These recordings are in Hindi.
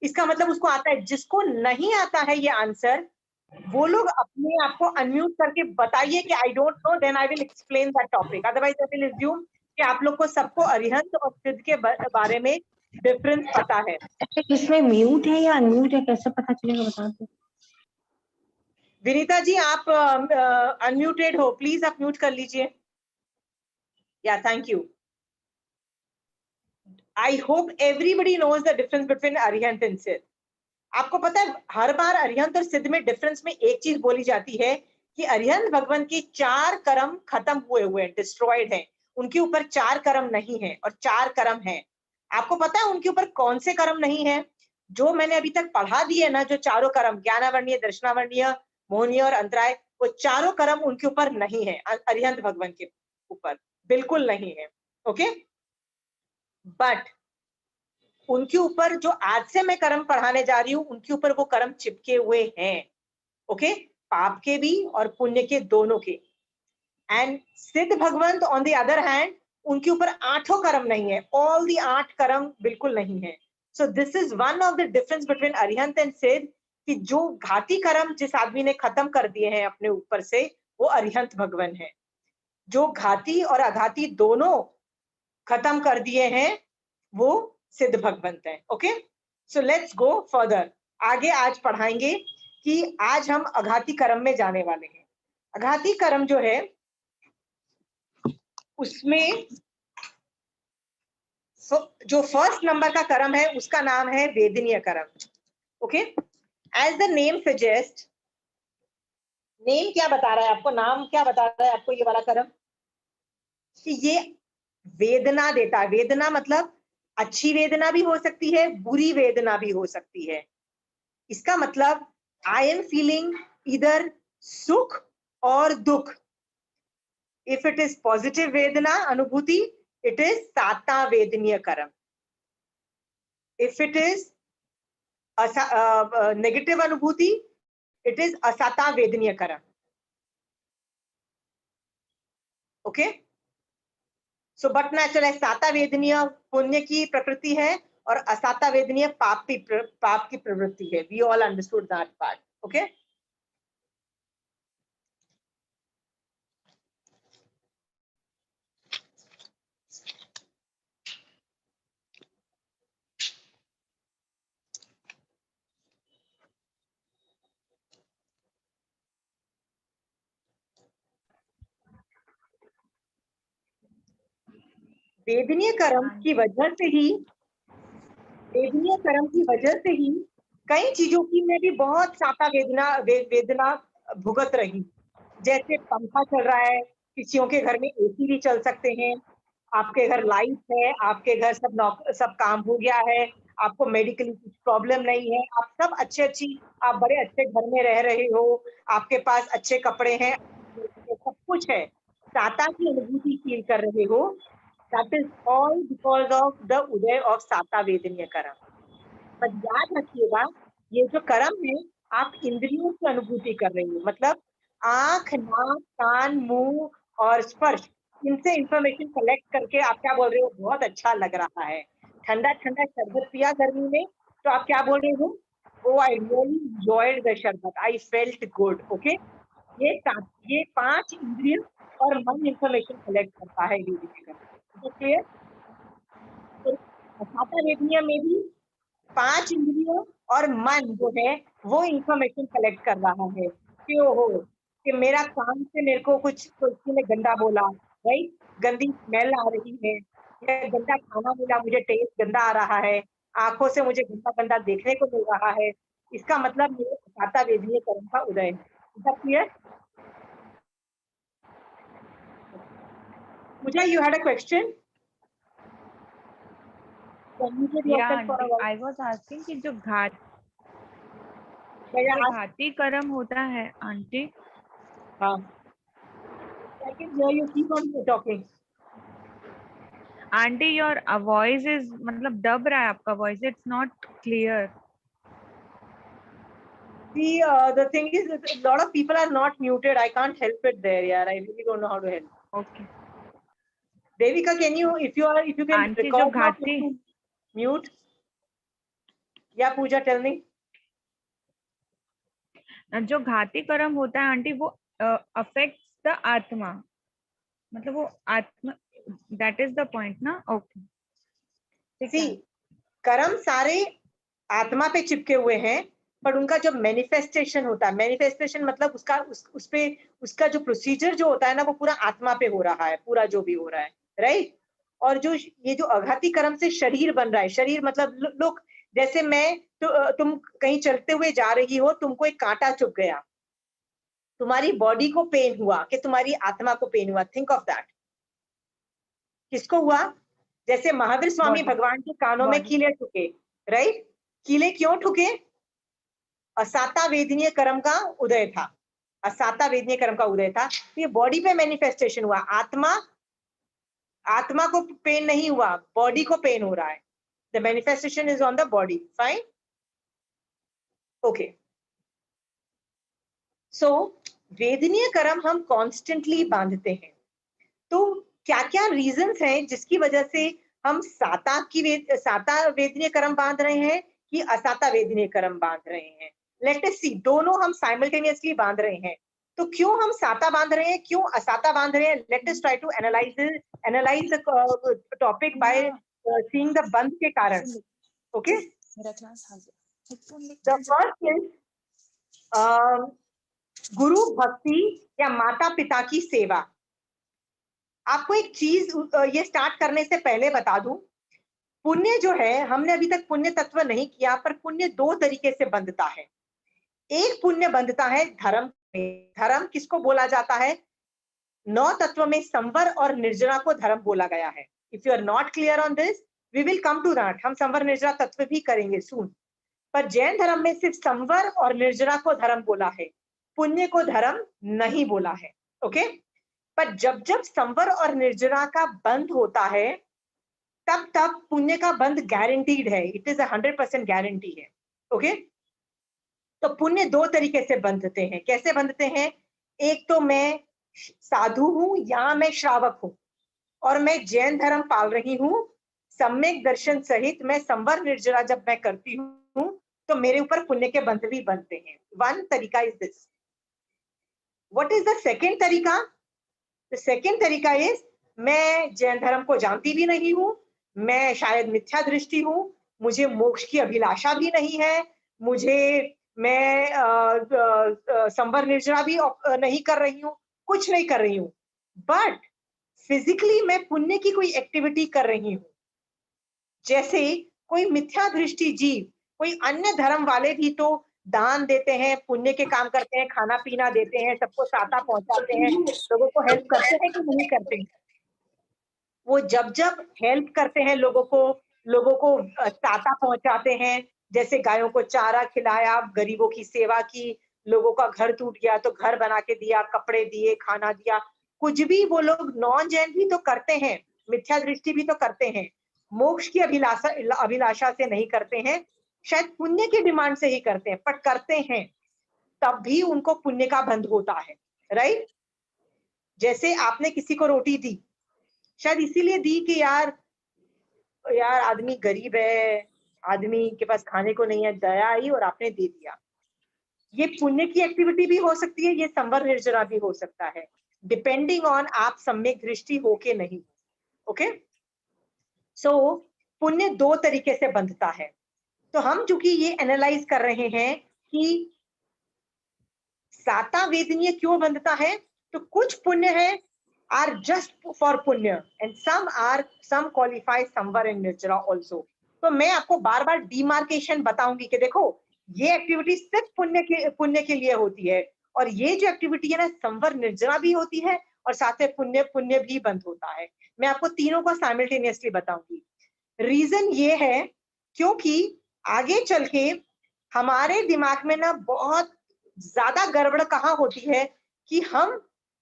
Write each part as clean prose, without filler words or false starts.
इसका मतलब उसको आता है। जिसको नहीं आता है ये आंसर, वो लोग अपने आप को अनम्यूट करके बताइए कि I don't know, then I will explain that topic. Otherwise I will assume कि आप लोग को सबको अरिहंत और सिद्ध के बारे में डिफरेंस पता है। इसमें म्यूट है या अनम्यूट है, कैसे पता चलेगा बता दो। विनीता जी आप अनम्यूटेड हो, प्लीज आप म्यूट कर लीजिए। या thank you. I hope everybody knows the difference between Arihant and Siddha. आपको पता है हर बार अरिहंत और सिद्ध में डिफरेंस में एक चीज बोली जाती है कि अरिहंत भगवान के 4 कर्म खत्म हुए हैं, डिस्ट्रॉयड हैं। उनके ऊपर 4 कर्म नहीं है और 4 कर्म हैं। आपको पता है उनके ऊपर कौन से कर्म नहीं है? जो मैंने अभी तक पढ़ा दिए ना, जो चारों कर्म, ज्ञानावर्णीय, दर्शनावर्णीय, मोहनीय और अंतराय, वो चारों कर्म उनके ऊपर नहीं है। अरिहंत भगवान के ऊपर बिल्कुल नहीं है। ओके, बट उनके ऊपर जो आज से मैं कर्म पढ़ाने जा रही हूं, उनके ऊपर वो कर्म चिपके हुए हैं। ओके, पाप के भी और पुण्य के दोनों के। एंड सिद्ध भगवंत ऑन द अदर हैंड, उनके ऊपर 8 कर्म नहीं है, ऑल दी 8 कर्म बिल्कुल नहीं है। सो this is one of the difference between Arihant and सिद्ध, कि जो घाती कर्म जिस आदमी ने खत्म कर दिए हैं अपने ऊपर से, वो अरिहंत भगवान है। जो घाती और अघाती दोनों खत्म कर दिए हैं, वो सिद्ध भगवंत है। Okay, so let's go further. आगे आज पढ़ाएंगे कि आज हम अघाती कर्म में जाने वाले हैं। अघाती कर्म जो है उसमें जो फर्स्ट नंबर का कर्म है उसका नाम है वेदनीय कर्म। Okay, as the name suggest, name क्या बता रहा है आपको, नाम क्या बता रहा है आपको ये वाला कर्म? कि ये वेदना देता है। वेदना मतलब अच्छी वेदना भी हो सकती है, बुरी वेदना भी हो सकती है। इसका मतलब आई एम फीलिंग इधर सुख और दुख। इफ इट इज पॉजिटिव वेदना अनुभूति, इट इज साता वेदनीय कर्म। इफ इट इज नेगेटिव अनुभूति, इट इज असाता वेदनीय कर्म। ओके, सो बट नेचुरल है, साता वेदनीय पुण्य की प्रकृति है और असाता वेदनीय पाप की प्रवृत्ति है। We all understood that part. Okay, वेदनीय कर्म की वजह से ही, वेदनीय कर्म की वजह से ही कई चीजों की मैं भी बहुत साता वेदना भुगत रही। जैसे पंखा चल रहा है, किसियों के घर में एसी भी चल सकते हैं, आपके घर लाइट है, आपके घर सब काम हो गया है, आपको मेडिकली कुछ प्रॉब्लम नहीं है, आप सब आप बड़े अच्छे घर में रह रहे हो, आपके पास अच्छे कपड़े हैं, सब कुछ है, साता की अनुभूति फील कर रहे हो। That is all because of the Uday of साता वेदनीय कर्म। पर याद रखिएगा, ये जो कर्म है आप इंद्रियों की अनुभूति कर रही हो, मतलब आंख, नाक, कान, मुंह और स्पर्श, इनसे इंफॉर्मेशन कलेक्ट करके आप क्या बोल रहे हो, बहुत अच्छा लग रहा है। ठंडा ठंडा शरबत पिया गर्मी में, तो आप क्या बोल रहे हो, ओ आई रियली एंजॉयड द शरबत, आई फेल्ट गुड। ओके, ये 5 इंद्रिय और मन इंफॉर्मेशन कलेक्ट करता है वेदनीय कर्म। क्लियर? साता वेदनीय में भी 5 इंद्रियों और मन जो है वो इंफॉर्मेशन कलेक्ट कर रहा है कि ओहो, कि मेरा कान से मेरे को कुछ किसी ने गंदा बोला, राइट, गंदी स्मेल आ रही है, या गंदा खाना मिला, मुझे टेस्ट गंदा आ रहा है, आंखों से मुझे गंदा गंदा देखने को मिल रहा है, इसका मतलब मेरे साता वेदनीय कर्म का उदय है। Clear? Pooja, you had a question? I was asking कि जो घाती कर्म होता है आंटी, हाँ, I can hear you, keep on talking. Aunty your voice is, मतलब दब रहा है आपका voice, it's not clear. The thing is, a lot of people are not muted. I can't help it there, yaar. I really don't know how to help. Okay. Devika, can you, if you can aunty record जो घाती mute? या पूजा टेल मी। जो घाती कर्म होता है आंटी वो अफेक्ट्स द आत्मा, मतलब वो आत्मा, दैट इज द पॉइंट ना। ओके ठीक सी है। कर्म सारे आत्मा पे चिपके हुए हैं, पर उनका जब मैनिफेस्टेशन होता है, मैनिफेस्टेशन मतलब उसका उस पे उसका जो प्रोसीजर जो होता है ना, वो पूरा आत्मा पे हो रहा है, पूरा जो भी हो रहा है, राइट। और जो ये जो अघाती कर्म से शरीर बन रहा है, शरीर मतलब लोग, जैसे मैं तुम कहीं चलते हुए जा रही हो, तुमको एक कांटा चुभ गया, तुम्हारी बॉडी को पेन हुआ कि तुम्हारी आत्मा को पेन हुआ। Think of that. किसको हुआ? जैसे महावीर स्वामी बॉडी भगवान के कानों में बॉडी कीले ठुके, राइट। कीले क्यों ठुके? असाता वेदनीय कर्म का उदय था, असाता वेदनीय कर्म का उदय था, तो ये बॉडी पे मैनिफेस्टेशन हुआ। आत्मा को पेन नहीं हुआ, बॉडी को पेन हो रहा है। The manifestation is on the body, fine, okay. So वेदनीय कर्म हम कॉन्स्टेंटली बांधते हैं। तो क्या क्या रीजंस हैं जिसकी वजह से हम साता वेदनीय कर्म बांध रहे हैं कि असाता वेदनीय कर्म बांध रहे हैं? लेट अस सी, दोनों हम साइमल्टेनियसली बांध रहे हैं। तो क्यों हम साता बांध रहे हैं, क्यों असाता बांध रहे हैं? Let us try to analyse the topic by seeing the बंध के कारण। ओके, द फर्स्ट इज गुरु भक्ति या माता पिता की सेवा। आपको एक चीज ये स्टार्ट करने से पहले बता दूं, पुण्य जो है, हमने अभी तक पुण्य तत्व नहीं किया, पर पुण्य दो तरीके से बंधता है। एक पुण्य बंधता है धर्म में। धर्म किसको बोला जाता है? 9 तत्व में संवर और निर्जरा को धर्म बोला गया है। If you are not clear on this, we will come to that. हम संवर निर्जरा तत्व भी करेंगे सून। पर जैन धर्म में सिर्फ संवर और निर्जरा को धर्म बोला है, पुण्य को धर्म नहीं बोला है। ओके, पर जब जब संवर और निर्जरा का बंध होता है, तब तब पुण्य का बंध गारंटीड है। इट इज 100% गारंटी है। ओके, तो पुण्य दो तरीके से बंधते हैं। कैसे बंधते हैं? एक तो मैं साधु हूं या मैं श्रावक हूं और मैं जैन धर्म पाल रही हूं, सम्यक दर्शन सहित मैं संवर निर्जरा जब मैं करती हूं, तो मेरे ऊपर पुण्य के बंध भी बनते हैं। वन तरीका is this. What is the second तरीका? द सेकेंड तरीका इज, मैं जैन धर्म को जानती भी नहीं हूं, मैं शायद मिथ्या दृष्टि हूं, मुझे मोक्ष की अभिलाषा भी नहीं है, मैं संवर निर्जरा भी नहीं कर रही हूं, कुछ नहीं कर रही हूं, बट फिजिकली मैं पुण्य की कोई एक्टिविटी कर रही हूं। जैसे कोई मिथ्या दृष्टि जीव, कोई अन्य धर्म वाले भी तो दान देते हैं, पुण्य के काम करते हैं, खाना पीना देते हैं, सबको साता पहुंचाते हैं, लोगों को हेल्प करते हैं कि नहीं करते हैं? वो जब जब हेल्प करते हैं, लोगों को साता पहुंचाते हैं, जैसे गायों को चारा खिलाया, गरीबों की सेवा की, लोगों का घर टूट गया तो घर बना के दिया, कपड़े दिए, खाना दिया, कुछ भी वो लोग नॉन जैन भी तो करते हैं, मिथ्या दृष्टि भी तो करते हैं, मोक्ष की अभिलाषा से नहीं करते हैं, शायद पुण्य की डिमांड से ही करते हैं, पर करते हैं, तब भी उनको पुण्य का बंध होता है, राइट। जैसे आपने किसी को रोटी दी, शायद इसीलिए दी कि यार आदमी गरीब है, आदमी के पास खाने को नहीं है, दया आई और आपने दे दिया। ये पुण्य की एक्टिविटी भी हो सकती है, ये संवर निर्जरा भी हो सकता है, डिपेंडिंग ऑन आप सम्यक दृष्टि हो के नहीं। ओके, सो पुण्य दो तरीके से बंधता है। तो हम चूंकि ये एनालाइज कर रहे हैं कि साता वेदनीय क्यों बंधता है, तो कुछ पुण्य है आर जस्ट फॉर पुण्य एंड some qualify संवर एंड निर्जरा also। तो मैं आपको बार बार डिमार्केशन बताऊंगी कि देखो, ये एक्टिविटी सिर्फ पुण्य के लिए होती है, और ये जो एक्टिविटी है ना, संवर निर्जरा भी होती है और साथ में पुण्य भी बंद होता है। मैं आपको तीनों को साइमल्टेनियसली बताऊंगी। रीजन ये है क्योंकि आगे चल के हमारे दिमाग में ना बहुत ज्यादा गड़बड़ कहाँ होती है कि हम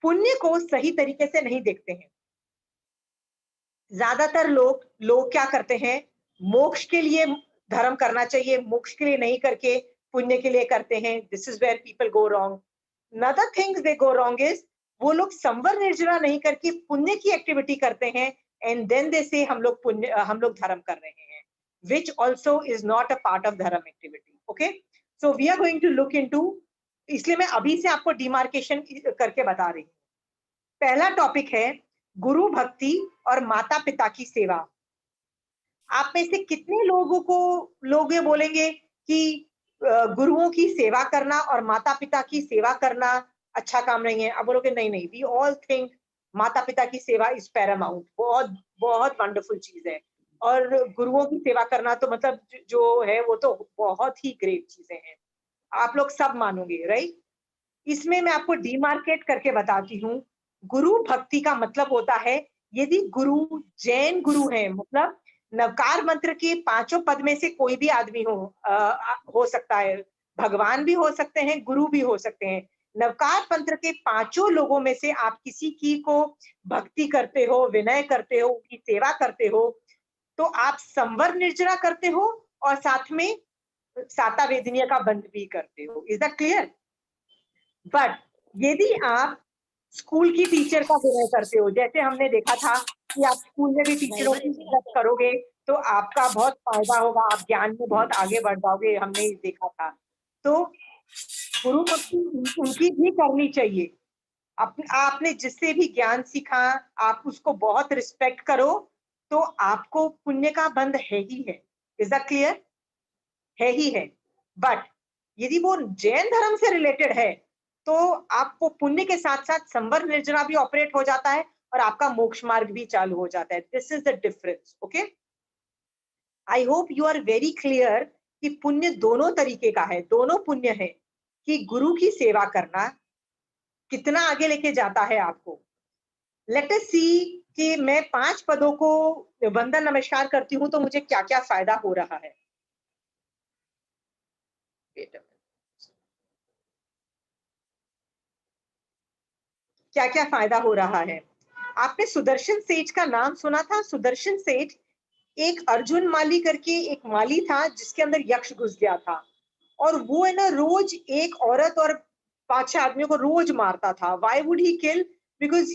पुण्य को सही तरीके से नहीं देखते हैं। ज्यादातर लोग क्या करते हैं, मोक्ष के लिए धर्म करना चाहिए, मोक्ष के लिए नहीं करके पुण्य के लिए करते हैं। This is where people go wrong. Another things they go wrong is, वो लोग संवर निर्जरा नहीं करके पुण्य की एक्टिविटी करते हैं, एंड देन दे से हम लोग धर्म कर रहे हैं। which also is not a part of dharam activity. Okay, so we are going to look into, इसलिए मैं अभी से आपको डिमार्केशन करके बता रही हूँ. पहला टॉपिक है गुरु भक्ति और माता पिता की सेवा. आप में से कितने लोग ये बोलेंगे कि गुरुओं की सेवा करना और माता पिता की सेवा करना अच्छा काम नहीं है? अब बोलोगे नहीं नहीं, वी ऑल थिंक माता पिता की सेवा इज पैरामाउंट, बहुत बहुत वंडरफुल चीज है, और गुरुओं की सेवा करना तो मतलब जो है वो तो बहुत ही ग्रेट चीजें हैं, आप लोग सब मानोगे, राइट? इसमें मैं आपको डिमार्केट करके बताती हूँ. गुरु भक्ति का मतलब होता है, यदि गुरु जैन गुरु है, मतलब नवकार मंत्र के 5 पद में से कोई भी आदमी हो सकता है, भगवान भी हो सकते हैं, गुरु भी हो सकते हैं. नवकार मंत्र के 5 लोगों में से आप किसी की को भक्ति करते हो, विनय करते हो, उनकी सेवा करते हो, तो आप संवर निर्जरा करते हो और साथ में साता वेदनीय का बंद भी करते हो. Is that clear? बट यदि आप स्कूल की टीचर का विनय करते हो, जैसे हमने देखा था कि आप स्कूल में भी टीचरों की इज्जत करोगे तो आपका बहुत फायदा होगा, आप ज्ञान में बहुत आगे बढ़ जाओगे, हमने देखा था. तो गुरु भक्ति उनकी भी करनी चाहिए. आपने जिससे भी ज्ञान सीखा, आप उसको बहुत रिस्पेक्ट करो, तो आपको पुण्य का बंध है ही है. Is that clear? है ही है. बट यदि वो जैन धर्म से रिलेटेड है तो आपको पुण्य के साथ साथ संवर निर्जरा भी ऑपरेट हो जाता है और आपका मोक्ष मार्ग भी चालू हो जाता है. This is the difference. Okay, I hope you are very clear कि पुण्य दोनों तरीके का है, दोनों पुण्य है. कि गुरु की सेवा करना कितना आगे लेके जाता है आपको. लेट अस सी कि मैं 5 पदों को वंदन नमस्कार करती हूँ तो मुझे क्या क्या फायदा हो रहा है. क्या क्या फायदा हो रहा है. आपने सुदर्शन सेठ का नाम सुना था? सुदर्शन सेठ एक अर्जुन माली करके एक माली था जिसके अंदर यक्ष घुस गया था, और वो है ना रोज एक औरत और 5-6 आदमियों को रोज मारता था. Why would he kill? Because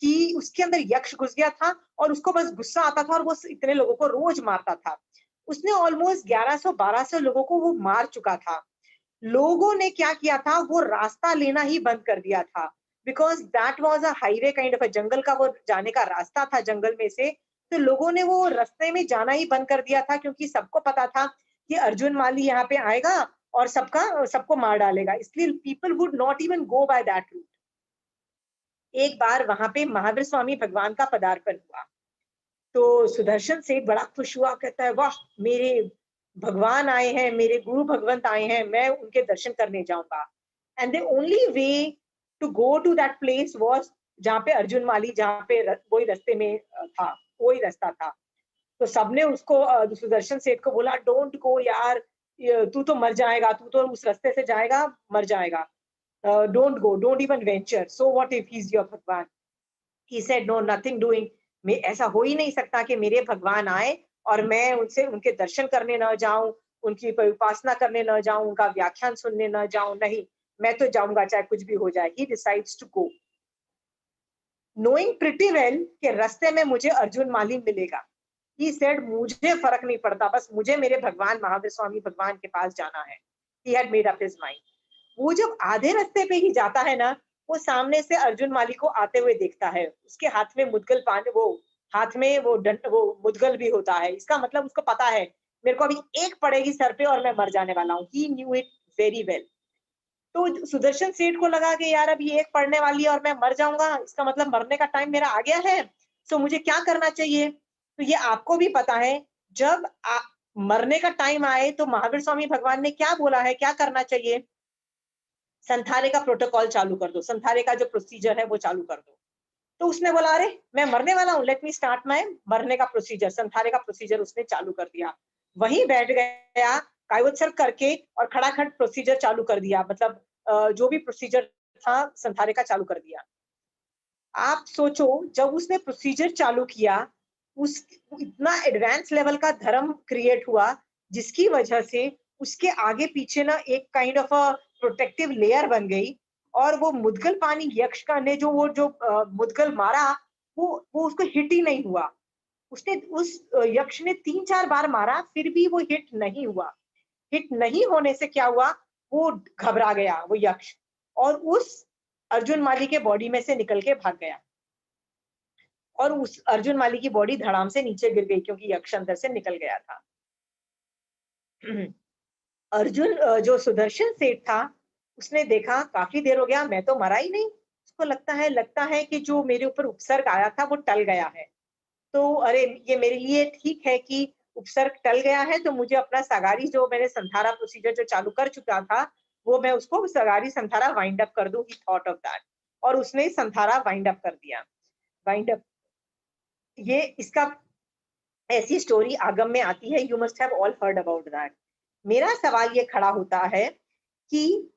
he उसके अंदर यक्ष घुस गया था और उसको बस गुस्सा आता था और वो इतने लोगों को रोज मारता था. उसने ऑलमोस्ट 1100-1200 लोगों को वो मार चुका था. लोगों ने क्या किया था, वो रास्ता लेना ही बंद कर दिया था, because that was a highway kind of a, जंगल का वो जाने का रास्ता था जंगल में से. तो लोगों ने वो रास्ते में जाना ही बंद कर दिया था क्योंकि सबको पता था कि अर्जुन माली यहाँ पे आएगा और सबको मार डालेगा, इसलिए people would not even go by that route. एक बार वहां पे महावीर स्वामी भगवान का पदार्पण हुआ तो सुदर्शन सेठ बड़ा खुश हुआ, कहता है वाह, मेरे भगवान आए हैं, मेरे गुरु भगवंत आए हैं, मैं उनके दर्शन करने जाऊंगा. And the only way to go to that place was जहाँ पे अर्जुन माली, जहाँ पे वही रास्ते में था, वही रास्ता था. तो सबने उसको सुदर्शन सेठ को बोला, डोंट गो यार, तू तो मर जाएगा, तू तो उस रास्ते से जाएगा, मर जाएगा, don't go, don't even venture. So what if he is your भगवान? He said no, nothing doing. मैं ऐसा हो ही नहीं सकता कि मेरे भगवान आए और मैं उनसे उनके दर्शन करने न जाऊं, उनकी उपासना करने न जाऊं, उनका व्याख्यान सुनने न जाऊं. नहीं, मैं तो जाऊंगा चाहे कुछ भी हो जाए. He decides to go, knowing pretty well कि रास्ते में मुझे अर्जुन माली मिलेगा. He said मुझे फर्क नहीं पड़ता, बस मुझे मेरे भगवान महावीर स्वामी भगवान के पास जाना है. He had made up his mind. वो जब आधे रास्ते पे ही जाता है ना, वो सामने से अर्जुन माली को आते हुए देखता है. उसके हाथ में मुद्गल पानी, वो हाथ में वो मुद्गल भी होता है. इसका मतलब उसको पता है मेरे को अभी एक पड़ेगी सर पे और मैं मर जाने वाला हूँ. He knew it very well. तो सुदर्शन सेठ को लगा कि यार अभी एक पड़ने वाली है और मैं मर जाऊंगा, इसका मतलब मरने का टाइम मेरा आ गया है. तो मुझे क्या करना चाहिए? तो ये आपको भी पता है, जब मरने का टाइम आए तो महावीर स्वामी भगवान ने क्या बोला है, क्या करना चाहिए? संथारे का प्रोटोकॉल चालू कर दो, संथारे का जो प्रोसीजर है वो चालू कर दो. तो उसने बोला अरे मैं मरने वाला हूँ, लेट मी स्टार्ट माय मरने का प्रोसीजर. संथारे का प्रोसीजर उसने चालू कर दिया, वहीं बैठ गया कायवत्सर करके और खड़ाखड़ प्रोसीजर चालू कर दिया. मतलब जो भी प्रोसीजर था संथारे का चालू कर दिया. आप सोचो, जब उसने प्रोसीजर चालू किया, उस इतना एडवांस लेवल का धर्म क्रिएट हुआ जिसकी वजह से उसके आगे पीछे ना एक kind of a protective layer बन गई. और वो मुद्गल पानी यक्ष का ने जो मुद्गल मारा, वो उसको हिट ही नहीं हुआ. उसने उस यक्ष ने 3-4 बार मारा, फिर भी वो हिट नहीं हुआ। हिट नहीं होने से क्या हुआ, वो घबरा गया वो यक्ष, और उस अर्जुन माली के बॉडी में से निकल के भाग गया, और उस अर्जुन माली की बॉडी धड़ाम से नीचे गिर गई क्योंकि यक्ष अंदर से निकल गया था। अर्जुन जो सुदर्शन सेठ था, उसने देखा काफी देर हो गया, मैं तो मरा ही नहीं। उसको लगता है कि जो मेरे ऊपर उपसर्ग आया था वो टल गया है। तो अरे ये मेरे लिए ठीक है कि उपसर्ग टल गया है, तो मुझे अपना सगारी जो मैंने संधारा प्रोसीजर जो चालू कर चुका था, वो मैं उसको सगारी संधारा वाइंड अप कर दूं। ही थॉट ऑफ दैट, और उसने संधारा वाइंड अप कर दिया। वाइंड अप, ये इसका ऐसी स्टोरी आगम में आती है, you must have all heard about that. मेरा सवाल ये खड़ा होता है कि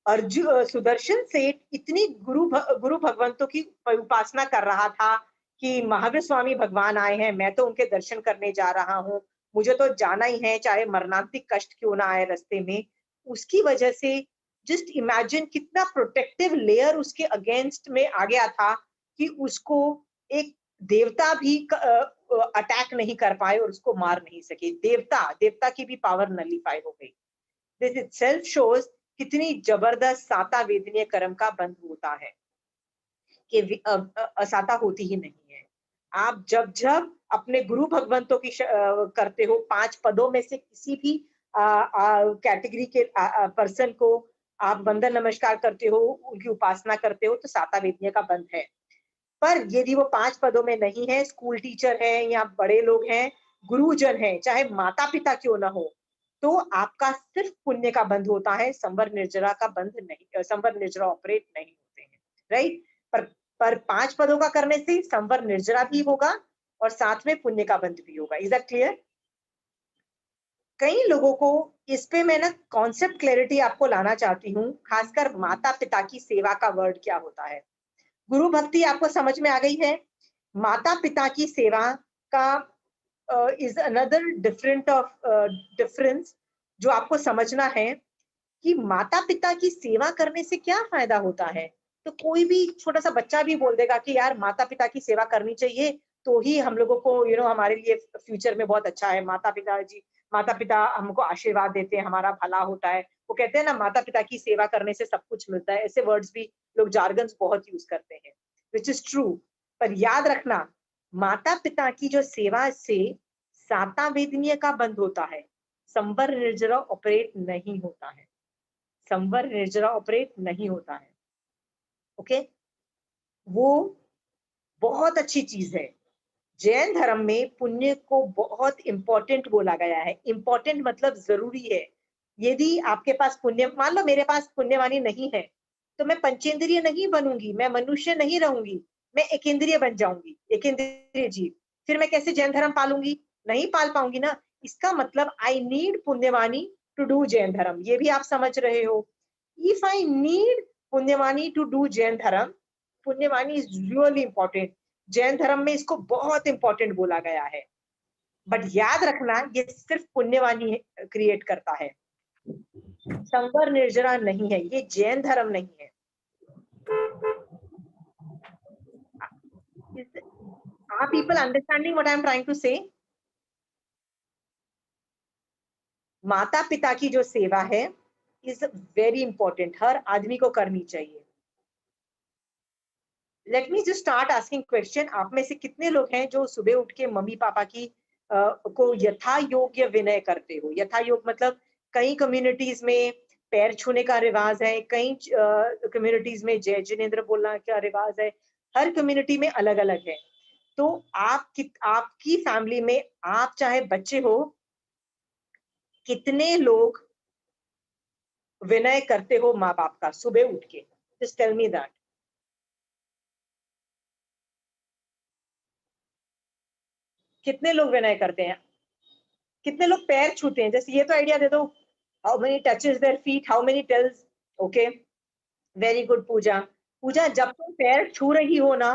अर्जुन सुदर्शन सेठ इतनी गुरु भगवंतों की उपासना कर रहा था कि महावीर स्वामी भगवान आए हैं, मैं तो उनके दर्शन करने जा रहा हूँ, मुझे तो जाना ही है, चाहे मरणांतिक कष्ट क्यों ना आए रास्ते में। उसकी वजह से जस्ट इमेजिन कितना प्रोटेक्टिव लेयर उसके अगेंस्ट में आ गया था कि उसको एक देवता भी अटैक नहीं कर पाए और उसको मार नहीं सके। देवता की भी पावर नलीफाई हो गई। दिस इटसेल्फ शोज कितनी जबरदस्त साता वेदनीय कर्म का बंध होता है, कि असाता होती ही नहीं है। आप जब जब अपने गुरु भगवंतों की करते हो, 5 पदों में से किसी भी कैटेगरी के पर्सन को आप वंदन नमस्कार करते हो, उनकी उपासना करते हो, तो साता वेदनीय का बंध है। पर यदि वो 5 पदों में नहीं है, स्कूल टीचर है या बड़े लोग हैं, गुरुजन हैं, चाहे माता पिता क्यों ना हो, तो आपका सिर्फ पुण्य का बंध होता है, संवर निर्जरा का बंध नहीं, संवर निर्जरा ऑपरेट नहीं होते हैं, राइट। पर 5 पदों का करने से संवर निर्जरा भी होगा और साथ में पुण्य का बंध भी होगा। Is that clear? कई लोगों को इस पे मैं ना कॉन्सेप्ट क्लैरिटी आपको लाना चाहती हूँ, खासकर माता पिता की सेवा का वर्ड क्या होता है। गुरु भक्ति आपको समझ में आ गई है। माता पिता की सेवा का इज अनदर डिफरेंस जो आपको समझना है कि माता पिता की सेवा करने से क्या फायदा होता है। तो कोई भी छोटा सा बच्चा भी बोल देगा कि यार माता पिता की सेवा करनी चाहिए, तो ही हम लोगों को हमारे लिए फ्यूचर में बहुत अच्छा है। माता पिता हमको आशीर्वाद देते हैं, हमारा भला होता है। वो कहते हैं ना, माता पिता की सेवा करने से सब कुछ मिलता है। ऐसे वर्ड्स भी लोग जार्गन्स बहुत यूज करते हैं, विच इज ट्रू। पर याद रखना, माता पिता की जो सेवा से साता वेदनीय का बंद होता है, संवर निर्जरा ऑपरेट नहीं होता है। संवर निर्जरा ऑपरेट नहीं होता है। ओके, वो बहुत अच्छी चीज है। जैन धर्म में पुण्य को बहुत इंपॉर्टेंट बोला गया है। इंपॉर्टेंट मतलब जरूरी है। यदि आपके पास पुण्य, मान लो मेरे पास पुण्यवानी नहीं है, तो मैं पंचेंद्रिय नहीं बनूंगी, मैं मनुष्य नहीं रहूंगी, मैं एकेंद्रिय बन जाऊंगी, एकेंद्रिय जीव। फिर मैं कैसे जैन धर्म पालूंगी? नहीं पाल पाऊंगी ना। इसका मतलब I need punyavani to do Jain Dharma. ये भी आप समझ रहे हो। If I need punyavani to do Jain Dharma, punyavani is really important. Jain Dharma में इसको बहुत इंपॉर्टेंट बोला गया है। बट याद रखना, ये सिर्फ पुण्यवानी क्रिएट करता है, संवर निर्जरा नहीं है। ये जैन धर्म नहीं है। Are people understanding what I am trying to say? माता पिता की जो सेवा है इज वेरी इंपॉर्टेंट, हर आदमी को करनी चाहिए। Let me just start asking question. आप में से कितने लोग हैं जो सुबह उठ के मम्मी पापा की को यथा योग्य विनय करते हो? यथा योग मतलब कई कम्युनिटीज में पैर छूने का रिवाज है, कई कम्युनिटीज में जय जिनेन्द्र बोलना का रिवाज है। हर कम्युनिटी में अलग अलग है। तो आपकी फैमिली में, आप चाहे बच्चे हो, कितने लोग विनय करते हो माँ बाप का सुबह उठ के? Just tell me that. कितने लोग विनय करते हैं? कितने लोग पैर छूते हैं? जैसे ये तो आइडिया दे दो, how many touches their feet, how many tails? Okay, very good Pooja. Pooja, जब तुम पैर छू रही हो ना,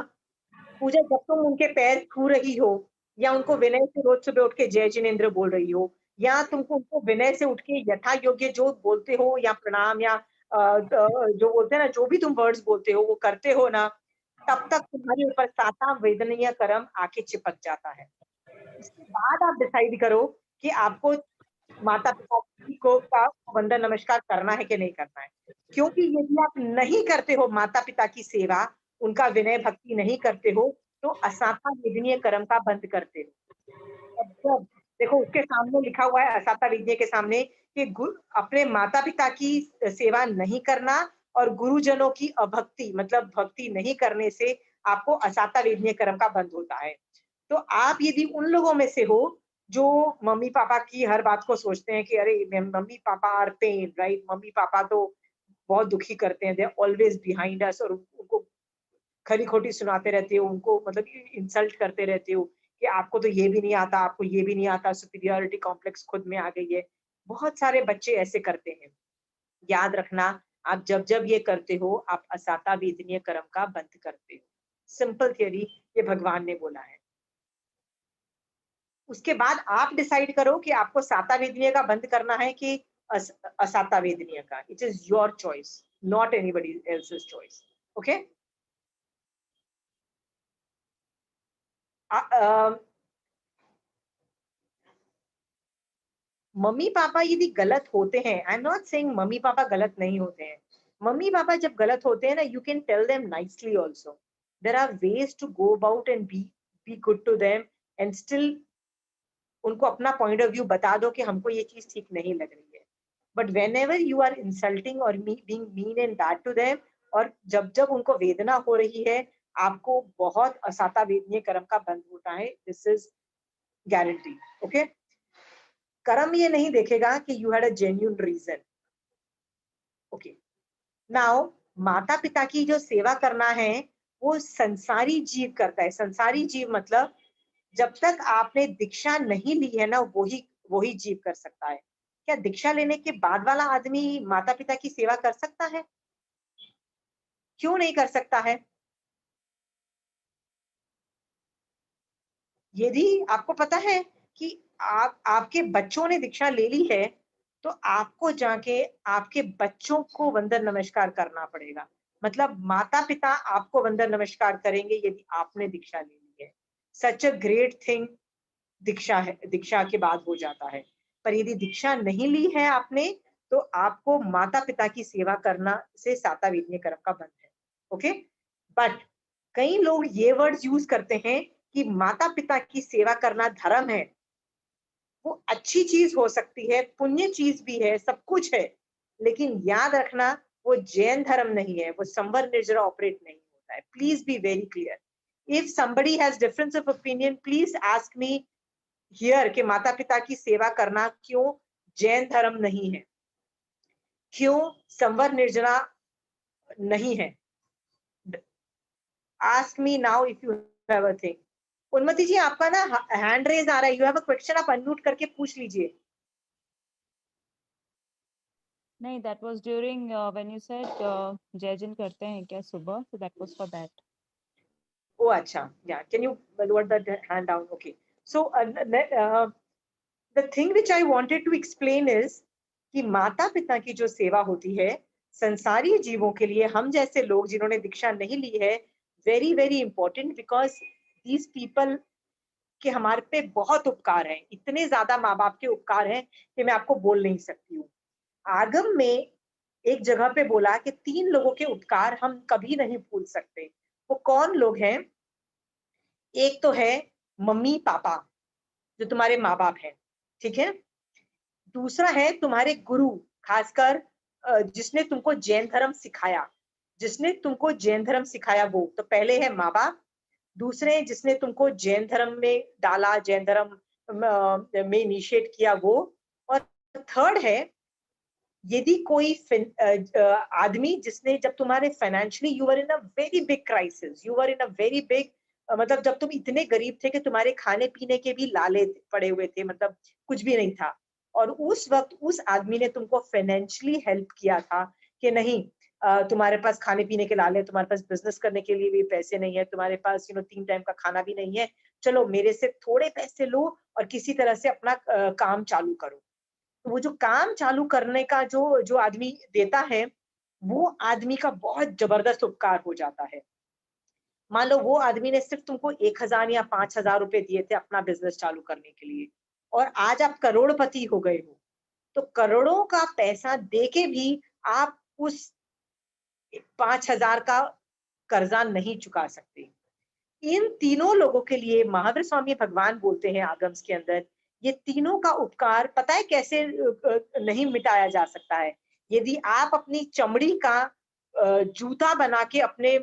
पूजा जब तुम उनके पैर छू रही हो, या उनको विनय से रोज सुबह उठ के जय जिनेन्द्र बोल रही हो, या तुमको उनको विनय से उठ के यथा योग्य जो बोलते हो, या प्रणाम, या जो बोलते हैं ना, जो भी तुम वर्ड्स बोलते हो वो करते हो ना, तब तक तुम्हारे ऊपर साता वेदनीय कर्म आके चिपक जाता है। उसके बाद आप डिसाइड करो कि आपको माता पिता को का वंदन नमस्कार करना है कि नहीं करना है। क्योंकि यदि आप नहीं करते हो माता पिता की सेवा, उनका विनय भक्ति नहीं करते हो, तो असाता वेदनीय कर्म का बंद करते हो। अब देखो उसके सामने लिखा हुआ है असाता वेदनीय के सामने कि अपने माता पिता की सेवा नहीं करना और गुरुजनों की अभक्ति मतलब भक्ति नहीं करने से आपको असाता वेदनीय कर्म का बंद होता है। तो आप यदि उन लोगों में से हो जो मम्मी पापा की हर बात को सोचते हैं कि अरे mummy papa are pain right, mummy papa तो बहुत दुखी करते हैं, they are always behind us, और उनको खरी खोटी सुनाते रहते हो, उनको मतलब इंसल्ट करते रहते हो कि आपको तो ये भी नहीं आता, आपको ये भी नहीं आता, सुपीरियरिटी कॉम्प्लेक्स खुद में आ गई है। बहुत सारे बच्चे ऐसे करते हैं। याद रखना, आप जब जब ये करते हो आप असाता वेदनीय कर्म का बंद करते हो। सिंपल थियरी, ये भगवान ने बोला है। उसके बाद आप डिसाइड करो कि आपको साता वेदनीय का बंद करना है कि असाता वेदनीय का। It is your choice, not anybody else's choice. Okay, mummy papa यदि गलत होते हैं, I am not saying mummy papa गलत नहीं होते हैं। मम्मी पापा जब गलत होते हैं ना, you can tell them nicely also. There are ways to go about and be good to them and still उनको अपना पॉइंट ऑफ व्यू बता दो कि हमको ये चीज ठीक नहीं लग रही है। But whenever you are insulting और being mean and bad to them, और जब जब उनको वेदना हो रही है, आपको बहुत असाता वेदनीय कर्म का बंद होता है। This is guarantee. ओके, कर्म ये नहीं देखेगा कि you had a genuine reason. Okay, now माता पिता की जो सेवा करना है वो संसारी जीव करता है। संसारी जीव मतलब जब तक आपने दीक्षा नहीं ली है ना, वही वही जीव कर सकता है। क्या दीक्षा लेने के बाद वाला आदमी माता पिता की सेवा कर सकता है? क्यों नहीं कर सकता है? यदि आपको पता है कि आपके बच्चों ने दीक्षा ले ली है, तो आपको जाके आपके बच्चों को वंदन नमस्कार करना पड़ेगा। मतलब माता पिता आपको वंदन नमस्कार करेंगे यदि आपने दीक्षा ले ली है। सच अ ग्रेट थिंग दीक्षा है, दीक्षा के बाद हो जाता है। पर यदि दीक्षा नहीं ली है आपने, तो आपको माता पिता की सेवा करना से साता वेदनीय कर्म का बंध है। ओके, बट कई लोग ये वर्ड्स यूज करते हैं कि माता पिता की सेवा करना धर्म है। वो अच्छी चीज हो सकती है, पुण्य चीज भी है, सब कुछ है, लेकिन याद रखना वो जैन धर्म नहीं है, वो संवर निर्जरा ऑपरेट नहीं होता है। Please be very clear. If somebody has difference of opinion, please ask me here कि माता पिता की सेवा करना क्यों जैन धर्म नहीं है, क्यों संवर निर्जरा नहीं है। Ask me now if you have a thing. Unmati ji, आपका ना हैंड रेज आ रहा है, यू हैव अ क्वेश्चन, आप अनम्यूट करके पूछ लीजिए। नहीं, that was during when you said जय जिन करते हैं क्या सुबह, so that was for that. Oh, अच्छा, yeah. Can you lower that hand down? Okay. So the thing which I wanted to explain is कि माता पिता की जो सेवा होती है संसारी जीवों के लिए, हम जैसे लोग जिन्होंने दीक्षा नहीं ली है, very very important, because these people के हमारे पे बहुत उपकार हैं। इतने ज्यादा माँ बाप के उपकार हैं कि मैं आपको बोल नहीं सकती हूँ। आगम में एक जगह पे बोला कि 3 लोगों के उपकार हम कभी नहीं भूल सकते। वो कौन लोग हैं? एक तो है मम्मी पापा, जो तुम्हारे माँ बाप हैं, ठीक है। दूसरा है तुम्हारे गुरु, खासकर जिसने तुमको जैन धर्म सिखाया, जिसने तुमको जैन धर्म सिखाया वो तो पहले है माँ बाप। दूसरे जिसने तुमको जैन धर्म में डाला, जैन धर्म में इनिशिएट किया वो। और थर्ड है यदि कोई आदमी जिसने, जब तुम्हारे financially you were in a very big crisis, you were in a very big, मतलब जब तुम इतने गरीब थे कि तुम्हारे खाने पीने के भी लाले पड़े हुए थे, मतलब कुछ भी नहीं था, और उस वक्त उस आदमी ने तुमको फाइनेंशियली हेल्प किया था कि नहीं तुम्हारे पास खाने पीने के लाले, तुम्हारे पास बिजनेस करने के लिए भी पैसे नहीं है, तुम्हारे पास 3 टाइम का खाना भी नहीं है, चलो मेरे से थोड़े पैसे लो और किसी तरह से अपना काम चालू करो। तो वो जो काम चालू करने का जो आदमी देता है, वो आदमी का बहुत जबरदस्त उपकार हो जाता है। मान लो वो आदमी ने सिर्फ तुमको 1,000 या 5,000 रुपए दिए थे अपना बिजनेस चालू करने के लिए, और आज आप करोड़पति हो गए हो, तो करोड़ों का पैसा देके भी आप उस 5,000 का कर्जा नहीं चुका सकते। इन तीनों लोगों के लिए महावीर स्वामी भगवान बोलते हैं आगम्स के अंदर, ये तीनों का उपकार पता है कैसे नहीं मिटाया जा सकता है? यदि आप अपनी चमड़ी का जूता बना के अपने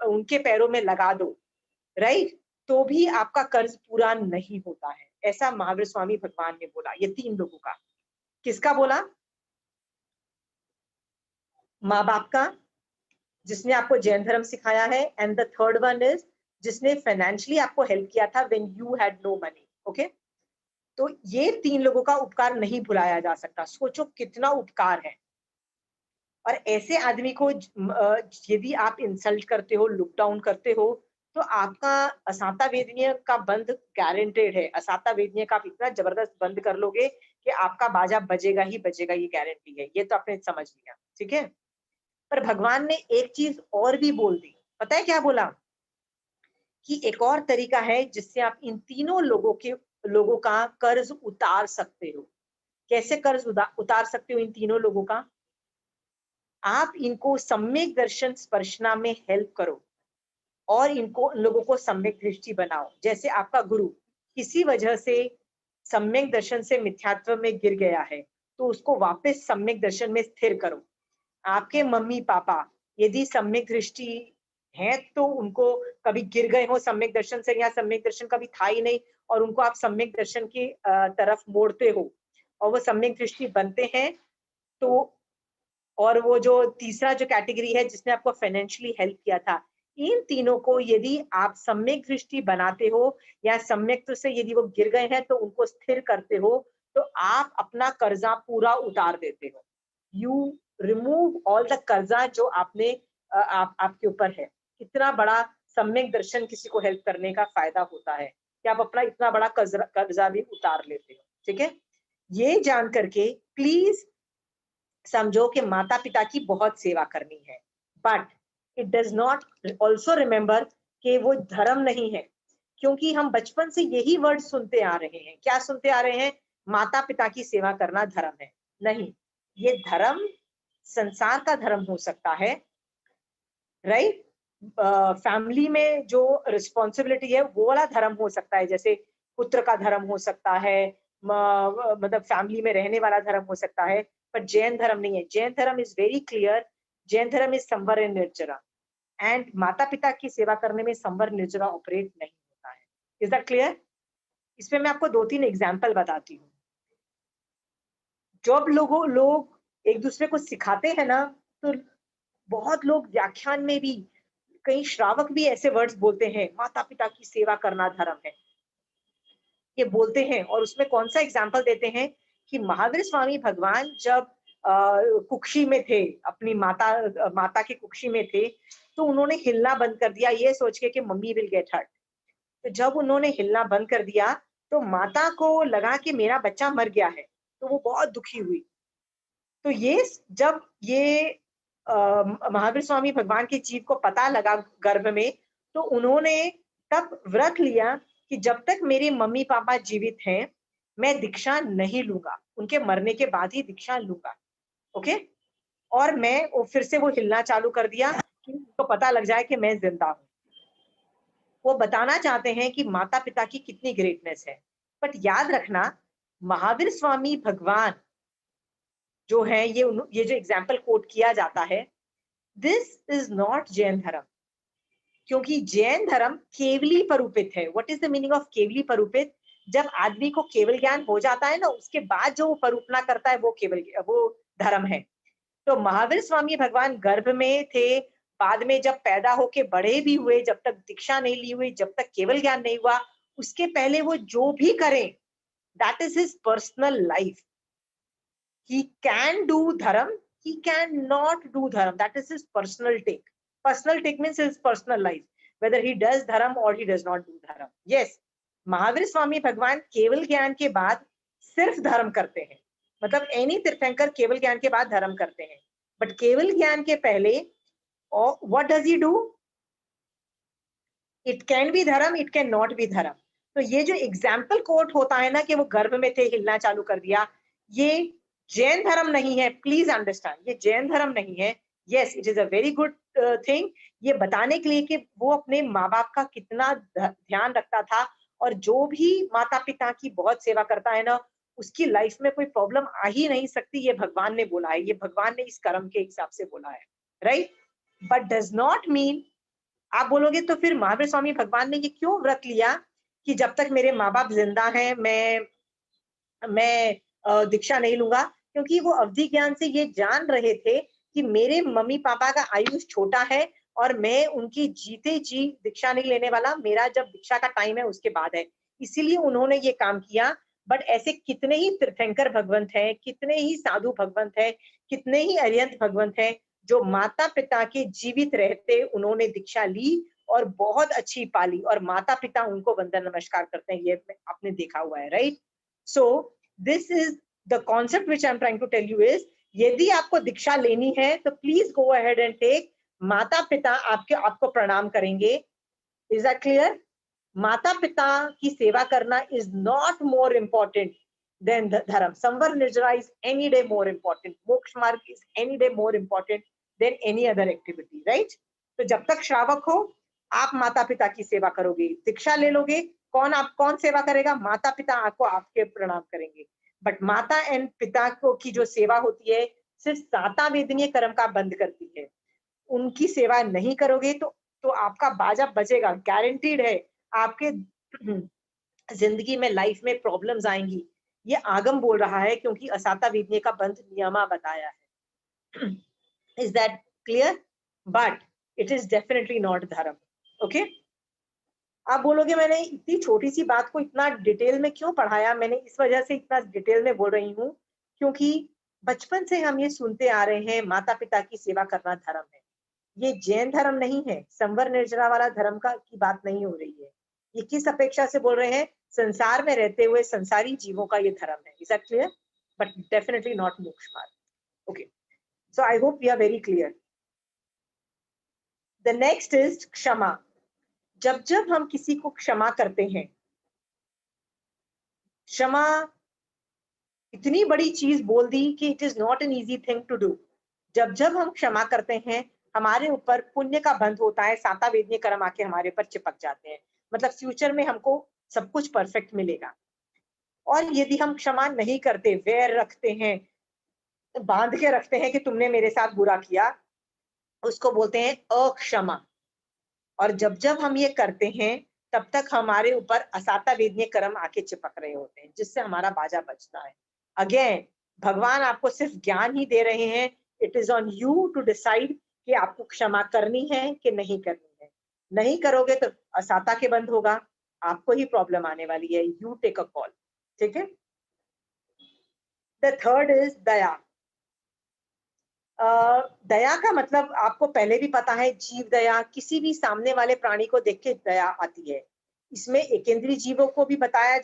उनके पैरों में लगा दो, राइट? तो भी आपका कर्ज पूरा नहीं होता है। ऐसा महावीर स्वामी भगवान ने बोला, ये 3 लोगों का। किसका बोला? माँ बाप का, जिसने आपको जैन धर्म सिखाया है, and the third one is जिसने फाइनेंशियली आपको हेल्प किया था when you had no money. Okay, तो ये 3 लोगों का उपकार नहीं भुलाया जा सकता। सोचो कितना उपकार है। और ऐसे आदमी को यदि आप इंसल्ट करते हो, लुक डाउन करते हो, तो आपका असाता वेदनीय का बंद गारंटेड है। असाता वेदनीय का आप इतना जबरदस्त बंद कर लोगे कि आपका बाजा बजेगा ही बजेगा, ये गारंटी है। ये तो आपने समझ लिया, ठीक है? पर भगवान ने एक चीज और भी बोल दी। पता है क्या बोला? कि एक और तरीका है जिससे आप इन तीनों लोगों का कर्ज उतार सकते हो। कैसे कर्ज उतार सकते हो इन तीनों लोगों का? आप इनको सम्यक दर्शन स्पर्शना में हेल्प करो और इनको इन लोगों को सम्यक दृष्टि बनाओ। जैसे आपका गुरु किसी वजह से सम्यक दर्शन से मिथ्यात्व में गिर गया है, तो उसको वापस सम्यक दर्शन में स्थिर करो। आपके मम्मी पापा यदि सम्यक दृष्टि है, तो उनको कभी गिर गए हो सम्यक दर्शन से, या सम्यक दर्शन कभी था ही नहीं और उनको आप सम्यक दर्शन की तरफ मोड़ते हो और वो सम्यक दृष्टि बनते हैं, तो और वो जो तीसरा जो कैटेगरी है जिसने आपको फाइनेंशियली हेल्प किया था, इन तीनों को यदि आप सम्यक दृष्टि बनाते हो या सम्यक से यदि वो गिर गए हैं तो उनको स्थिर करते हो, तो आप अपना कर्जा पूरा उतार देते हो। यू रिमूव ऑल द कर्जा जो आपने आपके ऊपर है। कितना बड़ा सम्यक दर्शन किसी को हेल्प करने का फायदा होता है कि आप अपना इतना बड़ा कर्जा भी उतार लेते हो, ठीक है? ये जान करके प्लीज समझो कि माता पिता की बहुत सेवा करनी है, but it does not also remember कि वो धर्म नहीं है, क्योंकि हम बचपन से यही वर्ड सुनते आ रहे हैं। क्या सुनते आ रहे हैं? माता पिता की सेवा करना धर्म है। नहीं, ये धर्म संसार का धर्म हो सकता है, राइट? फैमिली में जो रिस्पॉन्सिबिलिटी है वो वाला धर्म हो सकता है, जैसे पुत्र का धर्म हो सकता है, मतलब फैमिली में रहने वाला धर्म हो सकता है, पर जैन धर्म नहीं है। जैन धर्म इज वेरी क्लियर। जैन धर्म इज संवर एंड निर्जरा, एंड माता पिता की सेवा करने में संवर निर्जरा ऑपरेट नहीं होता है। Is that clear? इसमें मैं आपको 2-3 एग्जाम्पल बताती हूँ। जब लोग एक दूसरे को सिखाते हैं ना, तो बहुत लोग व्याख्यान में भी, कई श्रावक भी ऐसे वर्ड्स बोलते हैं, माता पिता की सेवा करना धर्म है, ये बोलते हैं। और उसमें कौन सा एग्जाम्पल देते हैं कि महावीर स्वामी भगवान जब कुक्षी में थे, अपनी माता की कुक्षी में थे, तो उन्होंने हिलना बंद कर दिया ये सोच के कि मम्मी विल गेट हर्ट। तो जब उन्होंने हिलना बंद कर दिया तो माता को लगा कि मेरा बच्चा मर गया है, तो वो बहुत दुखी हुई। तो जब ये महावीर स्वामी भगवान के जीव को पता लगा गर्भ में, तो उन्होंने तब व्रत लिया कि जब तक मेरे मम्मी पापा जीवित हैं, मैं दीक्षा नहीं लूंगा, उनके मरने के बाद ही दीक्षा लूंगा। ओके? और मैं फिर से वो हिलना चालू कर दिया कि उनको पता लग जाए कि मैं जिंदा हूँ। वो बताना चाहते हैं कि माता पिता की कितनी ग्रेटनेस है। बट याद रखना, महावीर स्वामी भगवान जो है, ये जो एग्जाम्पल कोट किया जाता है, दिस इज नॉट जैन धर्म, क्योंकि जैन धर्म केवली परूपित है। What is the meaning of केवली परूपित? जब आदमी को केवल ज्ञान हो जाता है ना, उसके बाद जो वो परूपना करता है वो धर्म है। तो महावीर स्वामी भगवान गर्भ में थे, बाद में जब पैदा होके बड़े भी हुए, जब तक दीक्षा नहीं ली हुई, जब तक केवल ज्ञान नहीं हुआ, उसके पहले वो जो भी करें, that is his personal life. He can do dharam, he cannot do dharam. That is his personal take. Personal take means his personal life, whether he does dharam or he does not do dharam. Yes, Mahavir Swami Bhagwan केवल ज्ञान के बाद सिर्फ धर्म करते हैं, मतलब एनी तीर्थंकर केवल ज्ञान के बाद धर्म करते हैं, बट केवल ज्ञान के पहले what does he do? It can be धर्म, इट कैन नॉट बी धर्म। तो ये जो एग्जाम्पल कोट होता है ना कि वो गर्भ में थे हिलना चालू कर दिया, ये जैन धर्म नहीं है, प्लीज अंडरस्टैंड, ये जैन धर्म नहीं है। Yes, it is a very good thing, ये बताने के लिए कि वो अपने माँ बाप का कितना ध्यान रखता था, और जो भी माता पिता की बहुत सेवा करता है ना, उसकी लाइफ में कोई प्रॉब्लम आ ही नहीं सकती। ये भगवान ने बोला है, ये भगवान ने इस कर्म के हिसाब से बोला है, right. But does not mean, आप बोलोगे तो फिर महावीर स्वामी भगवान ने ये क्यों व्रत लिया कि जब तक मेरे माँ बाप जिंदा हैं मैं दीक्षा नहीं लूंगा? क्योंकि वो अवधि ज्ञान से ये जान रहे थे कि मेरे मम्मी पापा का आयुष छोटा है और मैं उनकी जीते जी दीक्षा नहीं लेने वाला, मेरा जब दीक्षा का टाइम है उसके बाद है, इसीलिए उन्होंने ये काम किया। बट ऐसे कितने ही तीर्थंकर भगवंत हैं, कितने ही साधु भगवंत हैं, कितने ही अरिहंत भगवंत हैं जो माता पिता के जीवित रहते उन्होंने दीक्षा ली और बहुत अच्छी पाली, और माता पिता उनको वंदन नमस्कार करते हैं, ये आपने देखा हुआ है, right. So this is the concept which I am trying to tell you is, यदि आपको दीक्षा लेनी है तो please go ahead and take. माता पिता आपको प्रणाम करेंगे। Is that clear? माता पिता की सेवा करना is not more important than धर्म। संवर निर्जरा is any day more important, मोक्ष मार्ग is any day more important than any other activity, right. तो जब तक श्रावक हो आप माता पिता की सेवा करोगे, दीक्षा ले लोगे, कौन सेवा करेगा? माता पिता आपको आपके प्रणाम करेंगे। बट माता एंड पिता को की जो सेवा होती है सिर्फ साता वेदनीय कर्म का बंद करती है। उनकी सेवा नहीं करोगे तो आपका बाजा बजेगा, गारंटीड है। आपके जिंदगी में लाइफ में प्रॉब्लम्स आएंगी, ये आगम बोल रहा है, क्योंकि असाता वेदनीय का बंध नियमा बताया है। Is that clear? But it is definitely not धर्म। ओके, आप बोलोगे मैंने इतनी छोटी सी बात को इतना डिटेल में क्यों पढ़ाया? मैंने इस वजह से इतना डिटेल में बोल रही हूँ क्योंकि बचपन से हम ये सुनते आ रहे हैं माता पिता की सेवा करना धर्म है। ये जैन धर्म नहीं है, संवर निर्जरा वाला धर्म की बात नहीं हो रही है। ये किस अपेक्षा से बोल रहे हैं? संसार में रहते हुए संसारी जीवों का ये धर्म है। Is that clear? But definitely not मोक्ष मार्ग। Okay, so I hope we are very clear. The next is क्षमा। जब जब हम किसी को क्षमा करते हैं, क्षमा इतनी बड़ी चीज बोल दी कि it is not an easy thing to do. जब जब हम क्षमा करते हैं हमारे ऊपर पुण्य का बंध होता है, साता वेदनीय कर्म आके हमारे ऊपर चिपक जाते हैं, मतलब फ्यूचर में हमको सब कुछ परफेक्ट मिलेगा। और यदि हम क्षमा नहीं करते, वैर रखते हैं, बांध के रखते हैं कि तुमने मेरे साथ बुरा किया, उसको बोलते हैं अक्षमा। और जब जब हम ये करते हैं तब तक हमारे ऊपर असाता वेदनीय कर्म आके चिपक रहे होते हैं, जिससे हमारा बाजा बजता है। अगेन, भगवान आपको सिर्फ ज्ञान ही दे रहे हैं। It is on you to decide कि आपको क्षमा करनी है कि नहीं करनी है। नहीं करोगे तो असाता के बंद होगा, आपको ही प्रॉब्लम आने वाली है। यू टेक अ कॉल, ठीक है। द थर्ड इज दया। दया का मतलब आपको पहले भी पता है, जीव दया, किसी भी सामने वाले प्राणी को देख के दया आती है। इसमें एकेंद्रीय जीवों को भी बचाया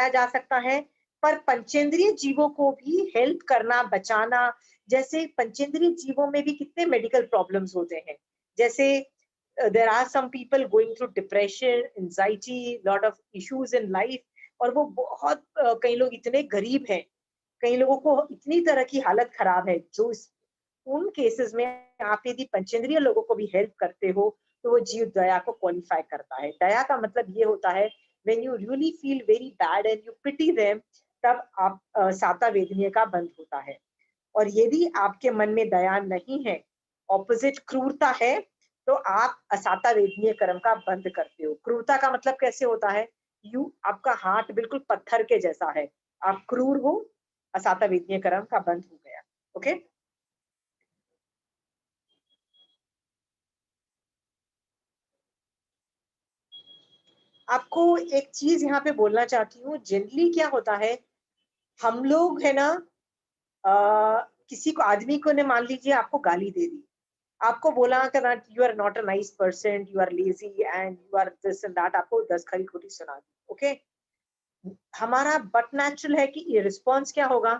जा सकता है, पर पंचेंद्रीय जीवों को भी हेल्प करना, बचाना। जैसे पंचेंद्रीय जीवों में भी कितने मेडिकल प्रॉब्लम्स होते हैं। जैसे there are some people going through depression, anxiety, lot of issues in life, और वो बहुत कई लोग इतने गरीब हैं, कई लोगों को इतनी तरह की हालत खराब है, जो उन केसेस में आप यदि पंचेंद्रिय लोगों को भी हेल्प करते हो तो वो जीव दया को क्वालिफाई करता है। दया का मतलब ये होता है when you really feel very bad and you pity them, तब आप साता वेदनीय का बंध होता है। और यदि आपके मन में दया नहीं है, ऑपोजिट क्रूरता है, तो आप असाता वेदनीय कर्म का बंद करते हो। क्रूरता का मतलब कैसे होता है? आपका हाथ बिल्कुल पत्थर के जैसा है, आप क्रूर हो, असाता वेदनीय कर्म का बंद हो गया। ओके, आपको एक चीज यहाँ पे बोलना चाहती हूँ। जनरली क्या होता है, हम लोग है ना, किसी को, आदमी को ने मान लीजिए आपको गाली दे दी, आपको बोला कि you are not a nice person, you are lazy and you are this and that, आपको 10 खरी खोटी सुना दी। ओके, हमारा बट नेचुरल है कि ये रिस्पॉन्स क्या होगा?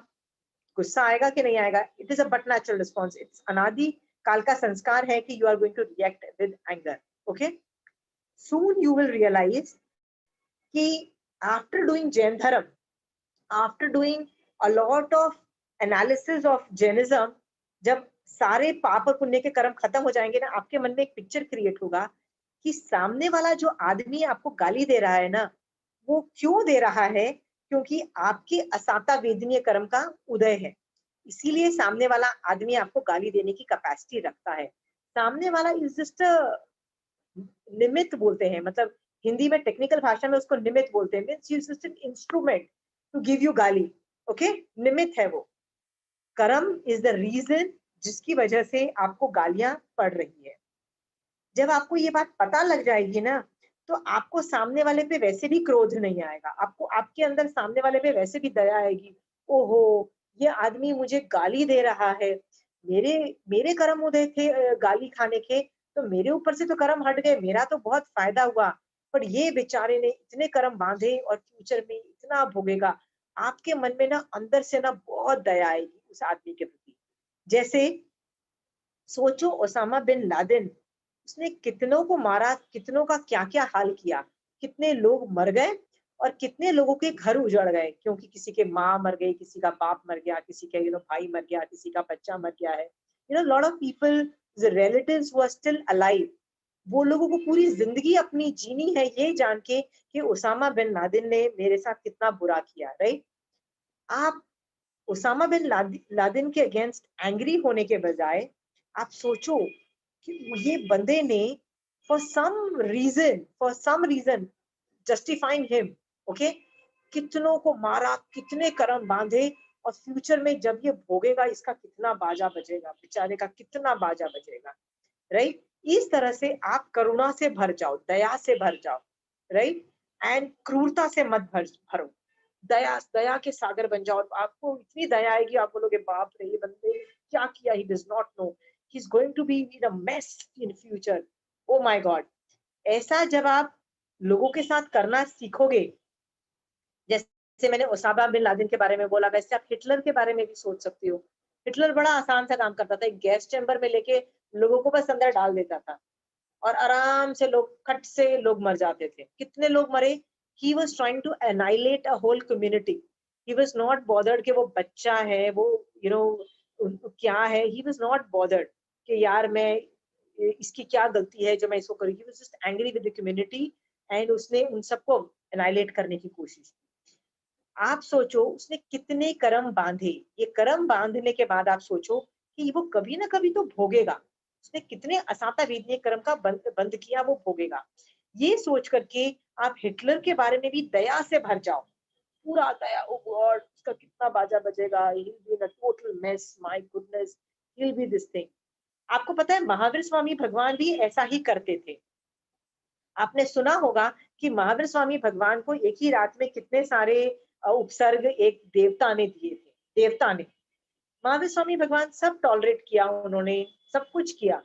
गुस्सा आएगा कि नहीं आएगा? It is a but natural response. It's अनादि काल का संस्कार है कि you are going to react with anger. Okay, soon you will realize कि after doing Jain Dharma, after doing a lot of analysis of Jainism, जब सारे पाप और पुण्य के कर्म खत्म हो जाएंगे ना, आपके मन में एक पिक्चर क्रिएट होगा कि सामने वाला जो आदमी आपको गाली दे रहा है ना, वो क्यों दे रहा है? क्योंकि आपके असाता वेदनीय कर्म का उदय है, इसीलिए सामने वाला आदमी आपको गाली देने की कैपेसिटी रखता है। सामने वाला इज जस्ट निमित्त बोलते हैं, मतलब हिंदी में टेक्निकल भाषा में उसको निमित्त बोलते हैं, means is just an instrument to give you गाली। ओके, निमित्त है वो। कर्म इज द रीजन जिसकी वजह से आपको गालियां पड़ रही है। जब आपको ये बात पता लग जाएगी ना, तो आपको सामने वाले पे वैसे भी क्रोध नहीं आएगा, आपको आपके अंदर सामने वाले पे वैसे भी दया आएगी। ओहो, ये आदमी मुझे गाली दे रहा है, मेरे मेरे कर्म उदय थे गाली खाने के, तो मेरे ऊपर से तो कर्म हट गए, मेरा तो बहुत फायदा हुआ, पर ये बेचारे ने इतने कर्म बांधे और फ्यूचर में इतना भोगेगा। आपके मन में ना अंदर से ना बहुत दया आएगी उस आदमी के प्रति। जैसे सोचो ओसामा बिन लादेन, उसने कितनों को मारा, कितनों का क्या क्या हाल किया, कितने लोग मर गए और कितने लोगों के घर उजड़ गए, क्योंकि किसी के माँ मर गई, किसी का बाप मर गया, किसी का भाई मर गया, किसी का बच्चा मर गया है। Lot of people relatives who are still alive, वो लोगों को पूरी जिंदगी अपनी जीनी है ये जान के कि ओसामा बिन लादेन ने मेरे साथ कितना बुरा किया। राइट, आप ओसामा बिन लादेन के अगेंस्ट एंग्री होने के बजाय आप सोचो कि ये बंदे ने for some reason justifying him, okay, कितनों को मारा, कितने कर्म बांधे, और फ्यूचर में जब ये भोगेगा इसका कितना बाजा बजेगा, बेचारे का कितना बाजा बजेगा। राइट, इस तरह से आप करुणा से भर जाओ, दया से भर जाओ। राइट, एंड क्रूरता से मत भरो, दया दया के सागर बन जाओ। आपको इतनी दया आएगी, आप बोलोगे बाप रे, ये बंदे क्या किया, he does not know, he is going to be in a mess in future, oh my God. ऐसा जब आप लोगों के साथ करना सीखोगे, जैसे मैंने ओसामा बिन लादेन के बारे में बोला, वैसे आप हिटलर के बारे में भी सोच सकते हो। हिटलर बड़ा आसान सा काम करता था, एक गैस चैम्बर में लेके लोगों को बस अंदर डाल देता था और आराम से लोग खट से लोग मर जाते थे। कितने लोग मरे? He was trying to annihilate a whole community. He was not bothered कि वो बच्चा है, वो क्या है। He was not bothered कि यार मैं इसकी क्या गलती है जो मैं इसको करूँ। He was just angry with the community and उसने उन सबको annihilate करने की कोशिश की। आप सोचो उसने कितने कर्म बांधे, ये कर्म बांधने के बाद आप सोचो कि वो कभी ना कभी तो भोगेगा। उसने कितने असाता वेदनीय कर्म का बंद किया, वो भोगेगा। ये सोच करके आप हिटलर के बारे में भी दया से भर जाओ, पूरा दया। ओ गॉड, उसका कितना बाजा बजेगा, he will be in a total mess, my goodness, he will be this thing. आपको पता है महावीर स्वामी भगवान भी ऐसा ही करते थे। आपने सुना होगा कि महावीर स्वामी भगवान को एक ही रात में कितने सारे उपसर्ग एक देवता ने दिए थे। देवता ने, महावीर स्वामी भगवान सब टॉलरेट किया उन्होंने, सब कुछ किया।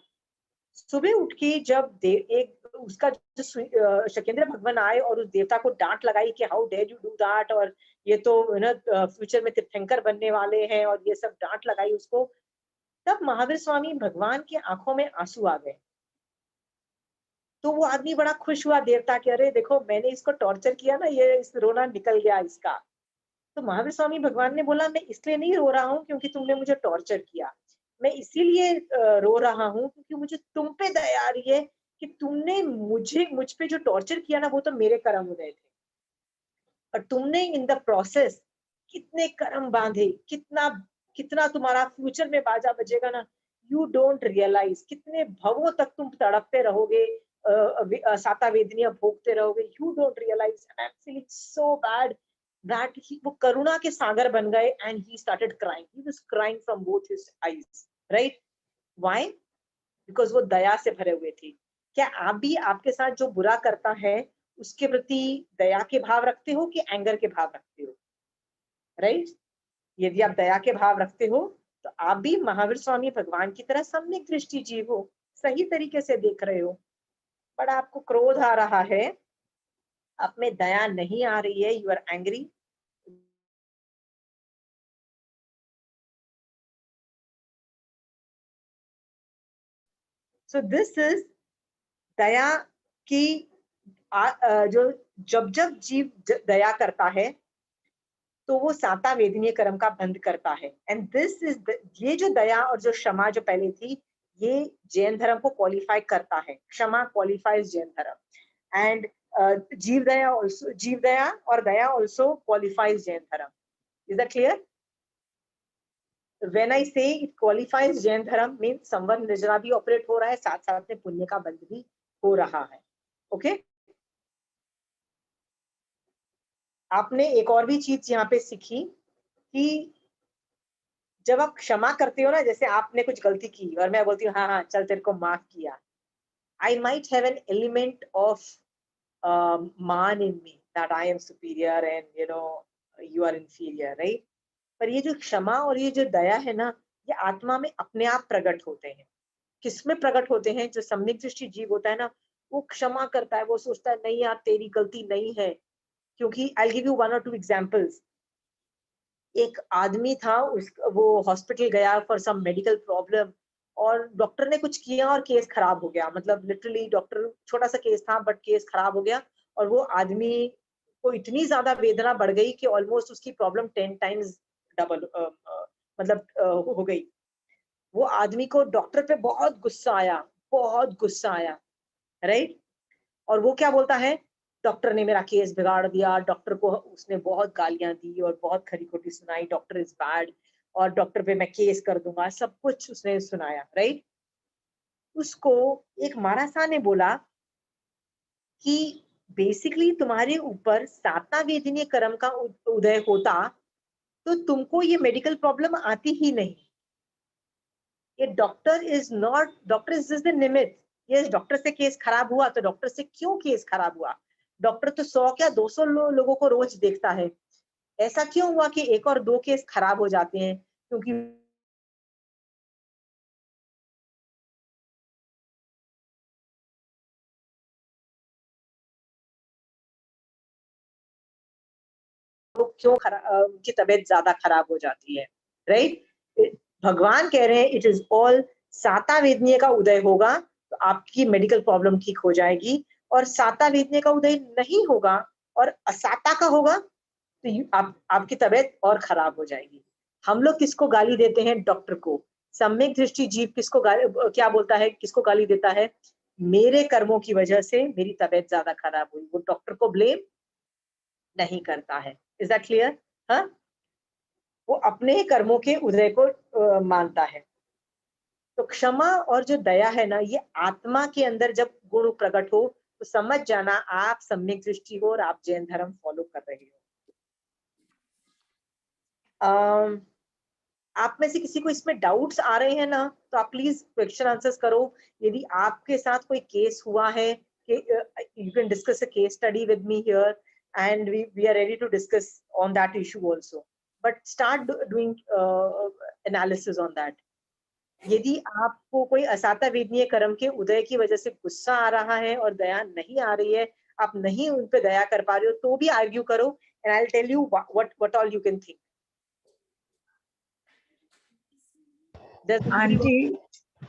सुबह उठ के जब एक उसका जो शकेंद्र भगवान आए और उस देवता को डांट लगाई कि how dare you do that, और ये तो फ्यूचर में तीर्थंकर बनने वाले हैं, और ये सब डांट लगाई उसको, तब महावीर स्वामी भगवान की आंखों में आंसू आ गए। तो वो आदमी बड़ा खुश हुआ देवता के, अरे देखो मैंने इसको टॉर्चर किया ना, ये इस रोना निकल गया इसका। तो महावीर स्वामी भगवान ने बोला, मैं इसलिए नहीं रो रहा हूँ क्योंकि तुमने मुझे टॉर्चर किया, मैं इसीलिए रो रहा हूँ क्योंकि मुझे तुम पे दया आ रही है कि तुमने मुझ पे जो टॉर्चर किया ना, वो तो मेरे कर्म उदय थे, और तुमने इन द प्रोसेस कितने कर्म बांधे, कितना कितना तुम्हारा फ्यूचर में बाजा बजेगा ना, यू डोंट रियलाइज। कितने भवों तक तुम तड़पते रहोगे, साता वेदनियां भोगते रहोगे, you don't realise. I am feeling so bad that वो करुणा के सागर बन गए, and he started crying, he was crying from both his eyes. Right, why? Because वो दया से भरे हुए थे। क्या आप भी आपके साथ जो बुरा करता है उसके प्रति दया के भाव रखते हो कि एंगर के भाव रखते हो? राइट, यदि आप दया के भाव रखते हो तो आप भी महावीर स्वामी भगवान की तरह सम्यक दृष्टि जीव हो, सही तरीके से देख रहे हो। पर आपको क्रोध आ रहा है, आप में दया नहीं आ रही है, you are angry. So this is दया की जो जब जब जीव दया करता है तो वो साता वेदनीय कर्म का बंध करता है। एंड दिस इज ये जो दया और जो क्षमा जो पहले थी, ये जैन धर्म को क्वालिफाई करता है। क्षमा क्वालिफाइज जैन धर्म, एंड जीव दया और दया ऑल्सो क्वालिफाइज जैन धर्म। Is that clear? When I say it qualifies Jain धर्म means संवर निर्जरा भी ऑपरेट हो रहा है, साथ साथ में पुण्य का बंध भी हो रहा है। ओके आपने एक और भी चीज यहाँ पे सीखी कि जब आप क्षमा करते हो ना, जैसे आपने कुछ गलती की और मैं बोलती हूँ हाँ हाँ चल तेरे को माफ किया, I might have an element of मान in me that I am superior and you are inferior, right? पर ये जो क्षमा और ये जो दया है ना, ये आत्मा में अपने आप प्रकट होते हैं। किसमें प्रकट होते हैं? जो सम्यक दृष्टि जीव होता है ना, वो क्षमा करता है, वो सोचता है नहीं यार तेरी गलती नहीं है। क्योंकि I give you 1 or 2 examples. एक आदमी था, वो हॉस्पिटल गया फॉर सम मेडिकल प्रॉब्लम और डॉक्टर ने कुछ किया और केस खराब हो गया। मतलब लिटरली डॉक्टर, छोटा सा केस था बट केस खराब हो गया और वो आदमी को इतनी ज्यादा वेदना बढ़ गई कि ऑलमोस्ट उसकी प्रॉब्लम 10 टाइम्स डबल हो गई। वो आदमी को डॉक्टर पे बहुत गुस्सा आया, राइट? और वो क्या बोलता है, डॉक्टर ने मेरा केस बिगाड़ दिया, डॉक्टर को उसने बहुत गालियां दी और बहुत खरी खोटी सुनाई, डॉक्टर इज बैड और डॉक्टर पे मैं केस कर दूंगा, सब कुछ उसने सुनाया, राइट? उसको एक महारासा ने बोला कि बेसिकली तुम्हारे ऊपर सातवां वेदनीय कर्म का उदय होता तो तुमको ये मेडिकल प्रॉब्लम आती ही नहीं। ये डॉक्टर इज जस्ट द निमित्त। यस, डॉक्टर से केस खराब हुआ तो डॉक्टर से क्यों केस खराब हुआ? डॉक्टर तो 100 क्या 200 लोगों को रोज देखता है। ऐसा क्यों हुआ कि 1 और 2 केस खराब हो जाते हैं? क्योंकि क्यों की तबीयत ज्यादा खराब हो जाती है, राइट? भगवान कह रहे हैं इट इज ऑल साता वेदनीय का उदय होगा तो आपकी मेडिकल प्रॉब्लम ठीक हो जाएगी, और साता वेदनीय का उदय नहीं होगा और असाता का होगा तो आपकी तबीयत और खराब हो जाएगी। हम लोग किसको गाली देते हैं? डॉक्टर को। सम्यक दृष्टि जीव किसको क्या बोलता है, किसको गाली देता है? मेरे कर्मों की वजह से मेरी तबीयत ज्यादा खराब हुई। वो डॉक्टर को ब्लेम नहीं करता है। Is that clear? हाँ, वो अपने कर्मों के उदय को मानता है। तो क्षमा और जो दया है ना, ये आत्मा के अंदर जब गुण प्रकट हो तो समझ जाना आप सम्यक दृष्टि हो और आप जैन धर्म फॉलो कर रहे हो। आप में से किसी को इसमें डाउट्स आ रहे हैं ना, तो आप प्लीज क्वेश्चन आंसर्स करो। यदि आपके साथ कोई केस हुआ है, you can discuss a case study with me here and we are ready to discuss on that issue also, but start doing analysis on that. यदि आपको कोई असाता वेदनीय कर्म के उदय की वजह से गुस्सा आ रहा है और दया नहीं आ रही है, आप नहीं उन पे दया कर पा रहे हो, तो भी आर्ग्यू करो and I will tell you what all you can think. Aunty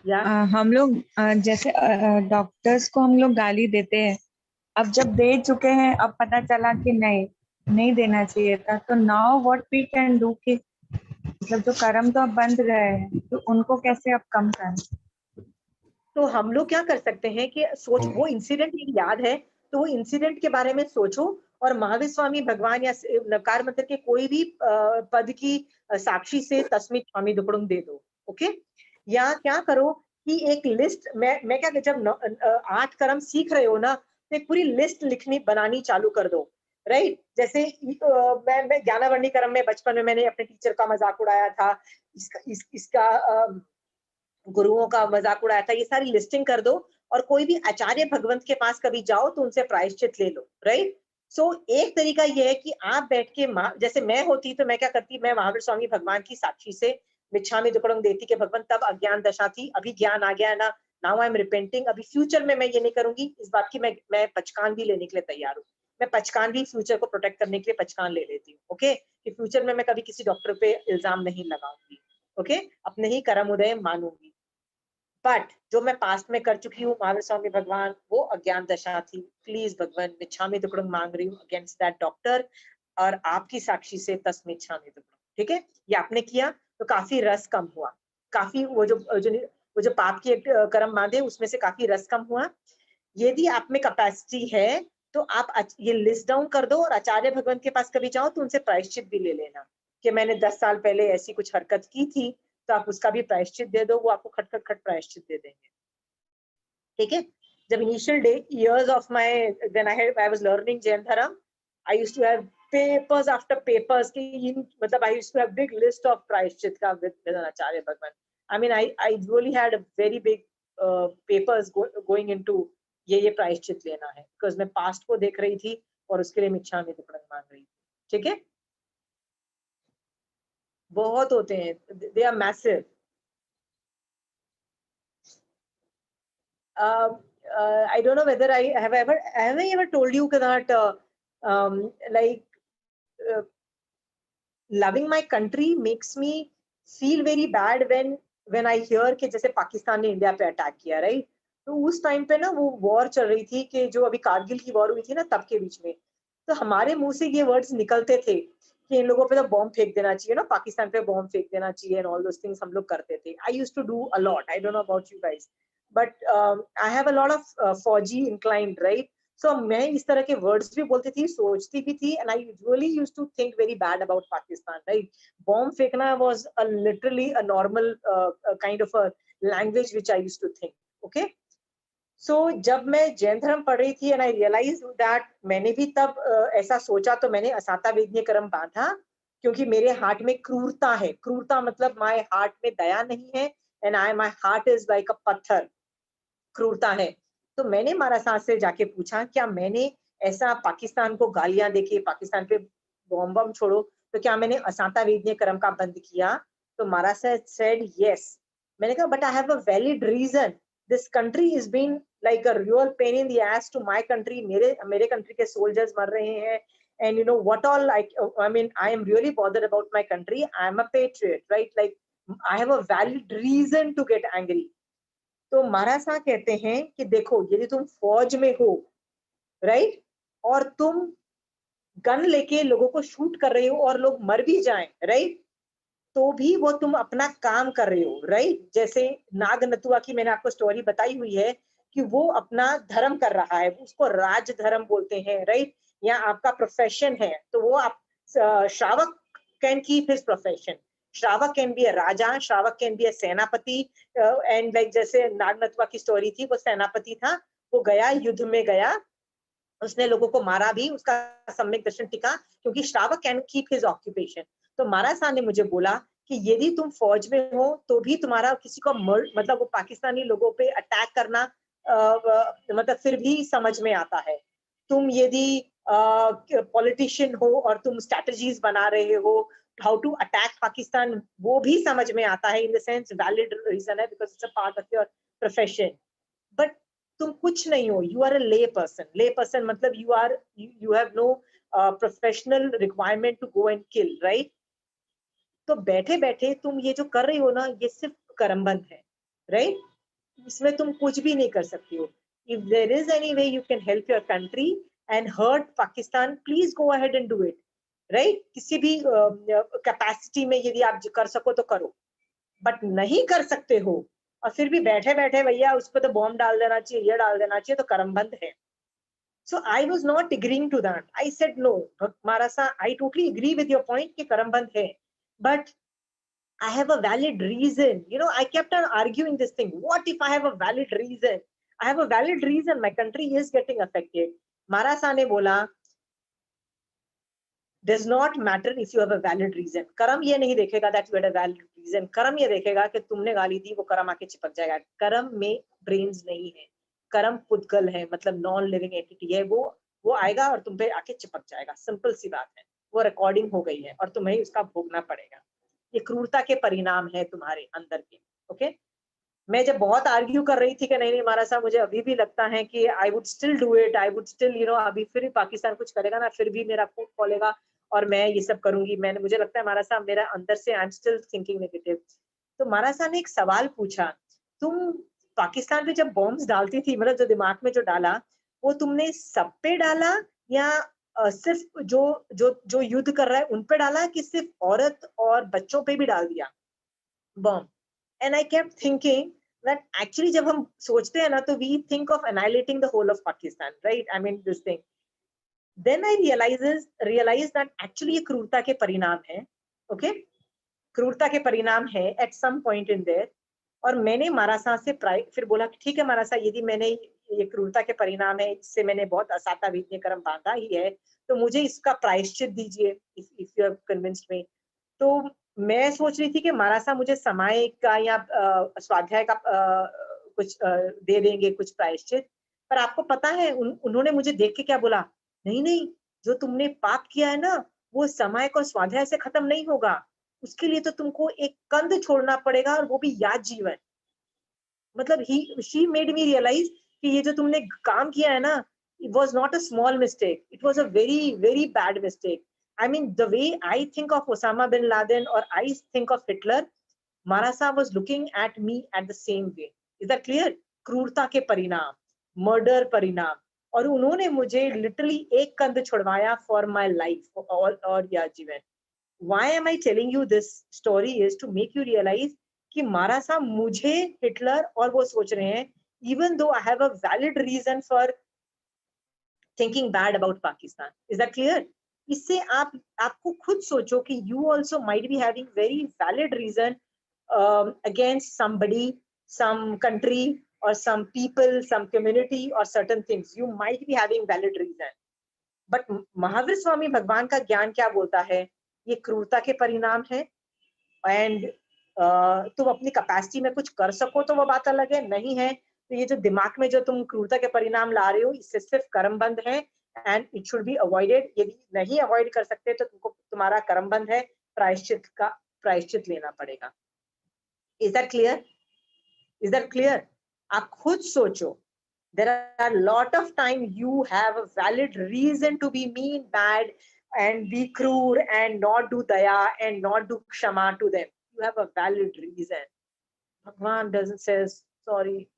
या हम लोग जैसे डॉक्टर्स को हम लोग गाली देते हैं, अब जब दे चुके हैं, अब पता चला कि नहीं देना चाहिए था, तो now what we can do कि मतलब जो कर्म तो अब बंद गए हैं तो उनको कैसे अब कम करें? तो हम लोग क्या कर सकते हैं कि वो इंसिडेंट याद है तो वो इंसिडेंट के बारे में सोचो और महावीर स्वामी भगवान या नकार मंत्र के कोई भी पद की साक्षी से तस्मित स्वामी दुपड़ुम दे दो। ओके, या क्या करो कि एक लिस्ट, मैं क्या, जब 8 कर्म सीख रहे हो ना, तो एक पूरी लिस्ट लिखनी बनानी चालू कर दो, राइट? जैसे मैं ज्ञानावर्णी कर्म में बचपन में मैंने अपने टीचर का मजाक उड़ाया था, इसका गुरुओं का मजाक उड़ाया था, ये सारी लिस्टिंग कर दो और कोई भी आचार्य भगवंत के पास कभी जाओ तो उनसे प्रायश्चित ले लो, राइट? सो एक तरीका ये है कि आप बैठ के जैसे मैं होती तो मैं क्या करती, मैं महावीर स्वामी भगवान की साक्षी से मिच्छामी दुक्कड़म देती कि भगवान तब अज्ञान दशा थी, अभी ज्ञान आ गया है ना, नाउ आई एम रिपेंटिंग, अभी फ्यूचर में मैं ये नहीं करूंगी, इस बात की मैं पचकान भी लेने के लिए तैयार हूँ। मैं पचकान भी फ्यूचर को प्रोटेक्ट करने के लिए पचकान ले लेती हूँ, ओके, कि फ्यूचर में मैं कभी किसी डॉक्टर पे इल्जाम नहीं लगाऊंगी, ओके, अपने ही कर्म उदय मानूंगी। बट जो मैं पास्ट में कर चुकी हूँ महावीर स्वामी भगवान, वो अज्ञान दशा थी। प्लीज भगवान मिच्छामि दुक्कड़म मांग रही हूँ अगेंस्ट दैट डॉक्टर, और आपकी साक्षी से तस्मिच्छामि दुक्कड़म। ठीक है, ये आपने किया तो काफी रस कम हुआ, काफी वो जो पाप की कर्म बांधे उसमें से काफी रस कम हुआ। यदि आप में कैपेसिटी है तो आप ये लिस्ट डाउन कर दो और आचार्य भगवंत के पास कभी जाओ तो उनसे प्रायश्चित भी ले लेना कि मैंने 10 साल पहले ऐसी कुछ हरकत की थी, तो आप उसका भी प्रायश्चित दे दो, वो आपको खट प्रायश्चित दे देंगे। ठीक है, जब initial day years of my when I was learning Jain धर्म, I used to have papers after papers की, मतलब I used to have big list of प्रायश्चित का विद आचार्य भगवंत। I mean I really had a very big papers going into ये प्रायश्चित लेना है, बिकॉज मैं पास्ट को देख रही थी और उसके लिए मिच्छामि दुक्कड़म मांग रही थी। ठीक है, बहुत होते हैं, they are massive. I don't know whether I have I ever told you that like loving my country makes me feel very bad when I hear कि जैसे पाकिस्तान ने इंडिया पे अटैक किया, राइट? तो उस टाइम पे ना वो वॉर चल रही थी कि जो अभी कारगिल की वॉर हुई थी ना, तब के बीच में, तो हमारे मुंह से ये वर्ड्स निकलते थे कि इन लोगों पे तो बॉम्ब फेंक देना चाहिए ना, पाकिस्तान पे बॉम्ब फेंक देना चाहिए एंड ऑल दोस थिंग्स हम लोग करते थे। I used to do a lot, I don't know about you guys, but I have a lot of फौजी इंक्लाइंड, राइट? सो मैं इस तरह के वर्ड्स भी बोलती थी, सोचती भी थी, and I usually used to think very bad about Pakistan, right? Bomb फेंकना was a literally a normal kind of a language which I used to think. Okay, so जब मैं जैन धर्म पढ़ रही थी एंड आई रियलाइज दैट, मैंने भी तब ऐसा सोचा, तो मैंने असाता वेदनीय कर्म बांधा, क्योंकि मेरे हार्ट में क्रूरता है। क्रूरता मतलब माय हार्ट में दया नहीं है, and my heart is like अ पत्थर, क्रूरता है। तो मैंने महाराज साहब से जाके पूछा, क्या मैंने ऐसा पाकिस्तान को गालियां देके पाकिस्तान पे बॉम्ब बम छोड़ो, तो क्या मैंने असाता वेदनीय कर्म का बंद किया? तो महाराज साहब सेड यस। मैंने कहा but I have a valid reason, this country is been like a real pain in the ass to my country, मेरे कंट्री के सोल्जर्स मर रहे हैं, and you know what all, I mean I am really bothered about my country, I am a patriot, right? Like I have a valid reason to get angry. तो महाराज साहब कहते हैं कि देखो, यदि तुम फौज में हो, राइट, और तुम गन लेके लोगों को शूट कर रहे हो और लोग मर भी जाएं, राइट, तो भी वो तुम अपना काम कर रहे हो, राइट? जैसे नाग नथुआ की मैंने आपको स्टोरी बताई हुई है कि वो अपना धर्म कर रहा है, उसको राज धर्म बोलते हैं, राइट? या आपका प्रोफेशन है, तो वो आप श्रावक कैन कीप हिज प्रोफेशन, श्रावक कैन बी अ राजा, श्रावक कैन बी अ सेनापति, एंड लाइक जैसे नाग नथुआ की स्टोरी थी, वो सेनापति था, वो गया, युद्ध में गया, उसने लोगों को मारा भी, उसका सम्यक दर्शन टिका, क्योंकि श्रावक कैन कीप हिज ऑक्यूपेशन। तो महाराज साहब ने मुझे बोला कि यदि तुम फौज में हो तो भी तुम्हारा किसी को मतलब वो पाकिस्तानी लोगों पे अटैक करना मतलब फिर भी समझ में आता है। तुम यदि पॉलिटिशियन हो और तुम स्ट्रेटजीज बना रहे हो हाउ टू अटैक पाकिस्तान, वो भी समझ में आता है, in the sense valid reason है, because it's a part of your profession. But तुम कुछ नहीं हो, यू आर अ ले पर्सन। ले पर्सन मतलब you have no professional requirement to go and kill, right? तो बैठे बैठे तुम ये जो कर रही हो ना, ये सिर्फ कर्मबंध है, राइट? इसमें तुम कुछ भी नहीं कर सकती हो। If there is any way you can help your country and hurt Pakistan, please go ahead and do it, right? किसी भी कैपेसिटी में यदि आप कर सको तो करो, बट नहीं कर सकते हो और फिर भी बैठे बैठे भैया उस पर तो बॉम्ब डाल देना चाहिए, ये डाल देना चाहिए, तो कर्मबंध है। So I was not agreeing to that. I said no, Marasa, I totally agree with your point कि कर्मबंध है, but I have a valid reason. You know, I kept on arguing this thing. What if I have a valid reason? I have a valid reason. My country is getting affected. Marasa ने बोला, does not matter if you have a valid reason. कर्म ये नहीं देखेगा that you had a valid reason. कर्म ये देखेगा कि तुमने गाली दी, वो कर्म आके चिपक जाएगा। कर्म में ब्रेन्स नहीं है, कर्म पुद्गल है, मतलब नॉन लिविंग एंटिटी है, वो आएगा और तुम पे आके चिपक जाएगा। सिंपल सी बात है, वो रिकॉर्डिंग हो गई है और तुम्हें उसका भोगना पड़ेगा। ये क्रूरता के परिणाम है तुम्हारे अंदर के। ओके, मैं जब बहुत आर्ग्यू कर रही थी कि नहीं नहीं महाराज साहब, मुझे अभी भी लगता है कि I would still do it, I would still you know, अभी फिर भी पाकिस्तान कुछ करेगा ना, फिर भी मेरा खून खोलेगा और मैं ये सब करूंगी। मुझे लगता है महाराज साहब, मेरा अंदर से I am still thinking negative. तो महाराज साहब ने एक सवाल पूछा, तुम पाकिस्तान पे जब बॉम्ब्स डालती थी, मतलब जो दिमाग में जो डाला, वो तुमने सब पे डाला या सिर्फ जो युद्ध कर रहा है उन पे डाला, कि सिर्फ औरत और बच्चों पे भी डाल दिया bomb? And I kept thinking that actually जब हम सोचते हैं ना, तो we think of annihilating the whole of Pakistan, right? I mean this thing. Then I realized that actually ये क्रूरता के परिणाम है, okay? क्रूरता के परिणाम है at some point in there. और मैंने मारासा से फिर बोला कि ठीक है मारासा, यदि मैंने ये क्रूरता के परिणाम है, इससे मैंने बहुत असाता वीतने कर्म बांधा ही है, तो मुझे इसका प्रायश्चित दीजिए, if you have convinced me. तो मैं सोच रही थी कि मारासा मुझे समाय का या स्वाध्याय का कुछ दे देंगे, कुछ प्रायश्चित। पर आपको पता है उन्होंने मुझे देख के क्या बोला, नहीं नहीं, जो तुमने पाप किया है ना, वो समाय को स्वाध्याय से खत्म नहीं होगा, उसके लिए तो तुमको एक कंद छोड़ना पड़ेगा, और वो भी याद जीवन। मतलब शी मेड मी रियलाइज कि ये जो तुमने काम किया है ना, it was not a small mistake, it was a very very bad mistake. I mean the way I think of Osama bin Laden or I think of Hitler, Marasa was looking at me at the same way. Is that clear? क्रूरता के परिणाम, मर्डर परिणाम, और उन्होंने मुझे लिटरली एक कंध छुड़वाया फॉर माय लाइफ और या जीवन। Why am I telling you this story is to make you realize कि मारासा मुझे हिटलर और वो सोच रहे हैं, even though I have a valid reason for thinking bad about Pakistan. Is that clear? इससे आपको खुद सोचो कि you also might be having very valid reason against somebody, some country or some people, some community or certain things. You might be having valid reason. But Mahavir Swami भगवान का ज्ञान क्या बोलता है? ये क्रूरता के परिणाम है, एंड तुम अपनी कैपेसिटी में कुछ कर सको तो वो बात अलग है, नहीं है तो ये जो दिमाग में जो तुम क्रूरता के परिणाम ला रहे हो, इससे सिर्फ कर्म बंध है, and it should be avoided. यदि नहीं अवॉइड कर सकते तो तुमको तुम्हारा कर्म बंध है, प्रायश्चित लेना पड़ेगा। Is that clear? Is that clear? आप खुद सोचो, there are a lot of time you have a valid reason to be mean, bad and be cruel and not do daya and not do kshama to them. You have a valid reason. Bhagwan doesn't says sorry,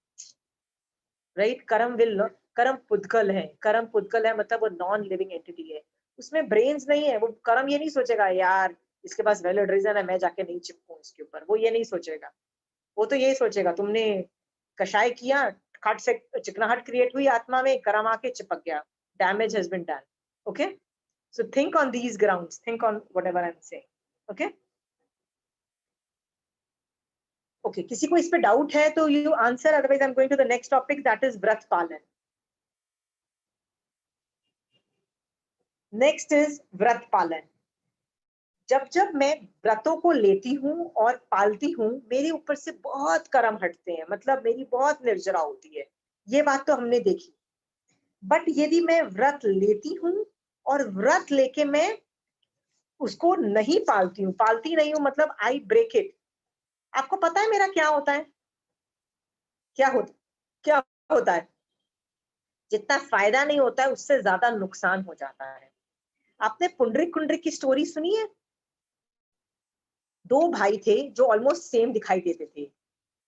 right? कर्म पुद्गल है, कर्म पुद्गल है मतलब वो नॉन लिविंग एंटिटी है, उसमें ब्रेन्स नहीं है। वो कर्म ये नहीं सोचेगा यार इसके पास वैलिड रीजन है, मैं जाके नहीं चिपकूं इसके ऊपर, वो ये नहीं सोचेगा। वो तो यही सोचेगा तुमने कषाय किया, खट से चिकनाहट क्रिएट हुई आत्मा में, कर्म आके चिपक गया, damage has been done. Okay, so think on these grounds, think on whatever I am saying. Okay okay, किसी को इस पे डाउट है तो you answer, otherwise I am going to the next topic, that is व्रत पालन। नेक्स्ट इज व्रत पालन। जब मैं व्रतों को लेती हूँ और पालती हूँ, मेरे ऊपर से बहुत कर्म हटते हैं, मतलब मेरी बहुत निर्जरा होती है, ये बात तो हमने देखी। बट यदि मैं व्रत लेती हूँ और व्रत लेके मैं उसको नहीं पालती नहीं हूँ, मतलब आई ब्रेक इट, आपको पता है मेरा क्या होता है? क्या होता है? जितना फायदा नहीं होता है उससे ज्यादा नुकसान हो जाता है। आपने पुंडरीक की स्टोरी सुनी है? दो भाई थे जो ऑलमोस्ट सेम दिखाई देते थे।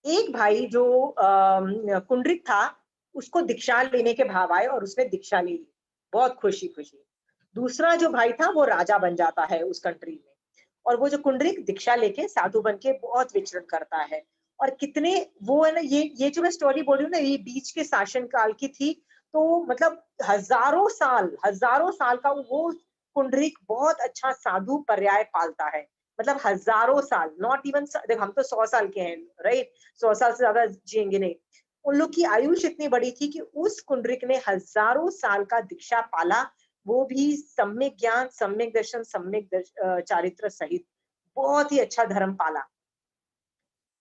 एक भाई जो कुंडरिक था, उसको दीक्षा लेने के भाव आए और उसने दीक्षा ले ली, बहुत खुशी। दूसरा जो भाई था वो राजा बन जाता है उस कंट्री में, और वो जो कुंडरिक दीक्षा लेके साधु बन के बहुत विचरण करता है। और कितने वो है ना, ये जो मैं स्टोरी बोल रही हूँ ना, ये बीच के शासन काल की थी, तो मतलब हजारों साल का वो कुंडरिक बहुत अच्छा साधु पर्याय पालता है, मतलब हजारों साल, नॉट इवन, देख हम तो 100 साल के हैं, राइट? 100 साल से ज्यादा जिएंगे नहीं। उन लोग की आयुष इतनी बड़ी थी कि उस कुंडरिक ने हजारों साल का दीक्षा पाला, वो भी सम्यक ज्ञान, सम्यक दर्शन, सम्यक चारित्र सहित, बहुत ही अच्छा धर्म पाला।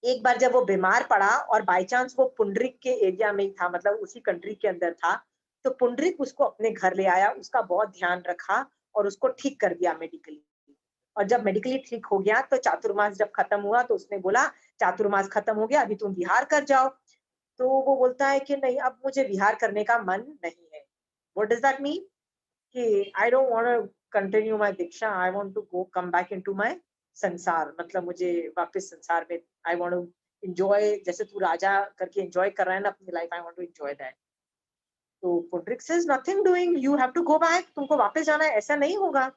एक बार जब वो बीमार पड़ा और बाय चांस वो पुंडरिक के एरिया में ही था, मतलब उसी कंट्री के अंदर था, तो पुंडरिक उसको अपने घर ले आया, उसका बहुत ध्यान रखा और उसको ठीक कर दिया मेडिकली। और जब मेडिकली ठीक हो गया तो चातुर्मास जब खत्म हुआ तो उसने बोला चातुर्मास खत्म हो गया, अभी तुम विहार कर जाओ। तो वो बोलता है कि नहीं, अब मुझे विहार करने का मन नहीं है। What does that mean? कि I don't want to continue my diksha, I want to go come back into my sansar, मतलब मुझे वापस संसार में, आई वांट टू एंजॉय, जैसे तू राजा करके एंजॉय कर रहा है ना अपनी life, I want to enjoy that. तो Pundarik says nothing doing, you have to go back, तुमको वापस जाना है, ऐसा नहीं होगा।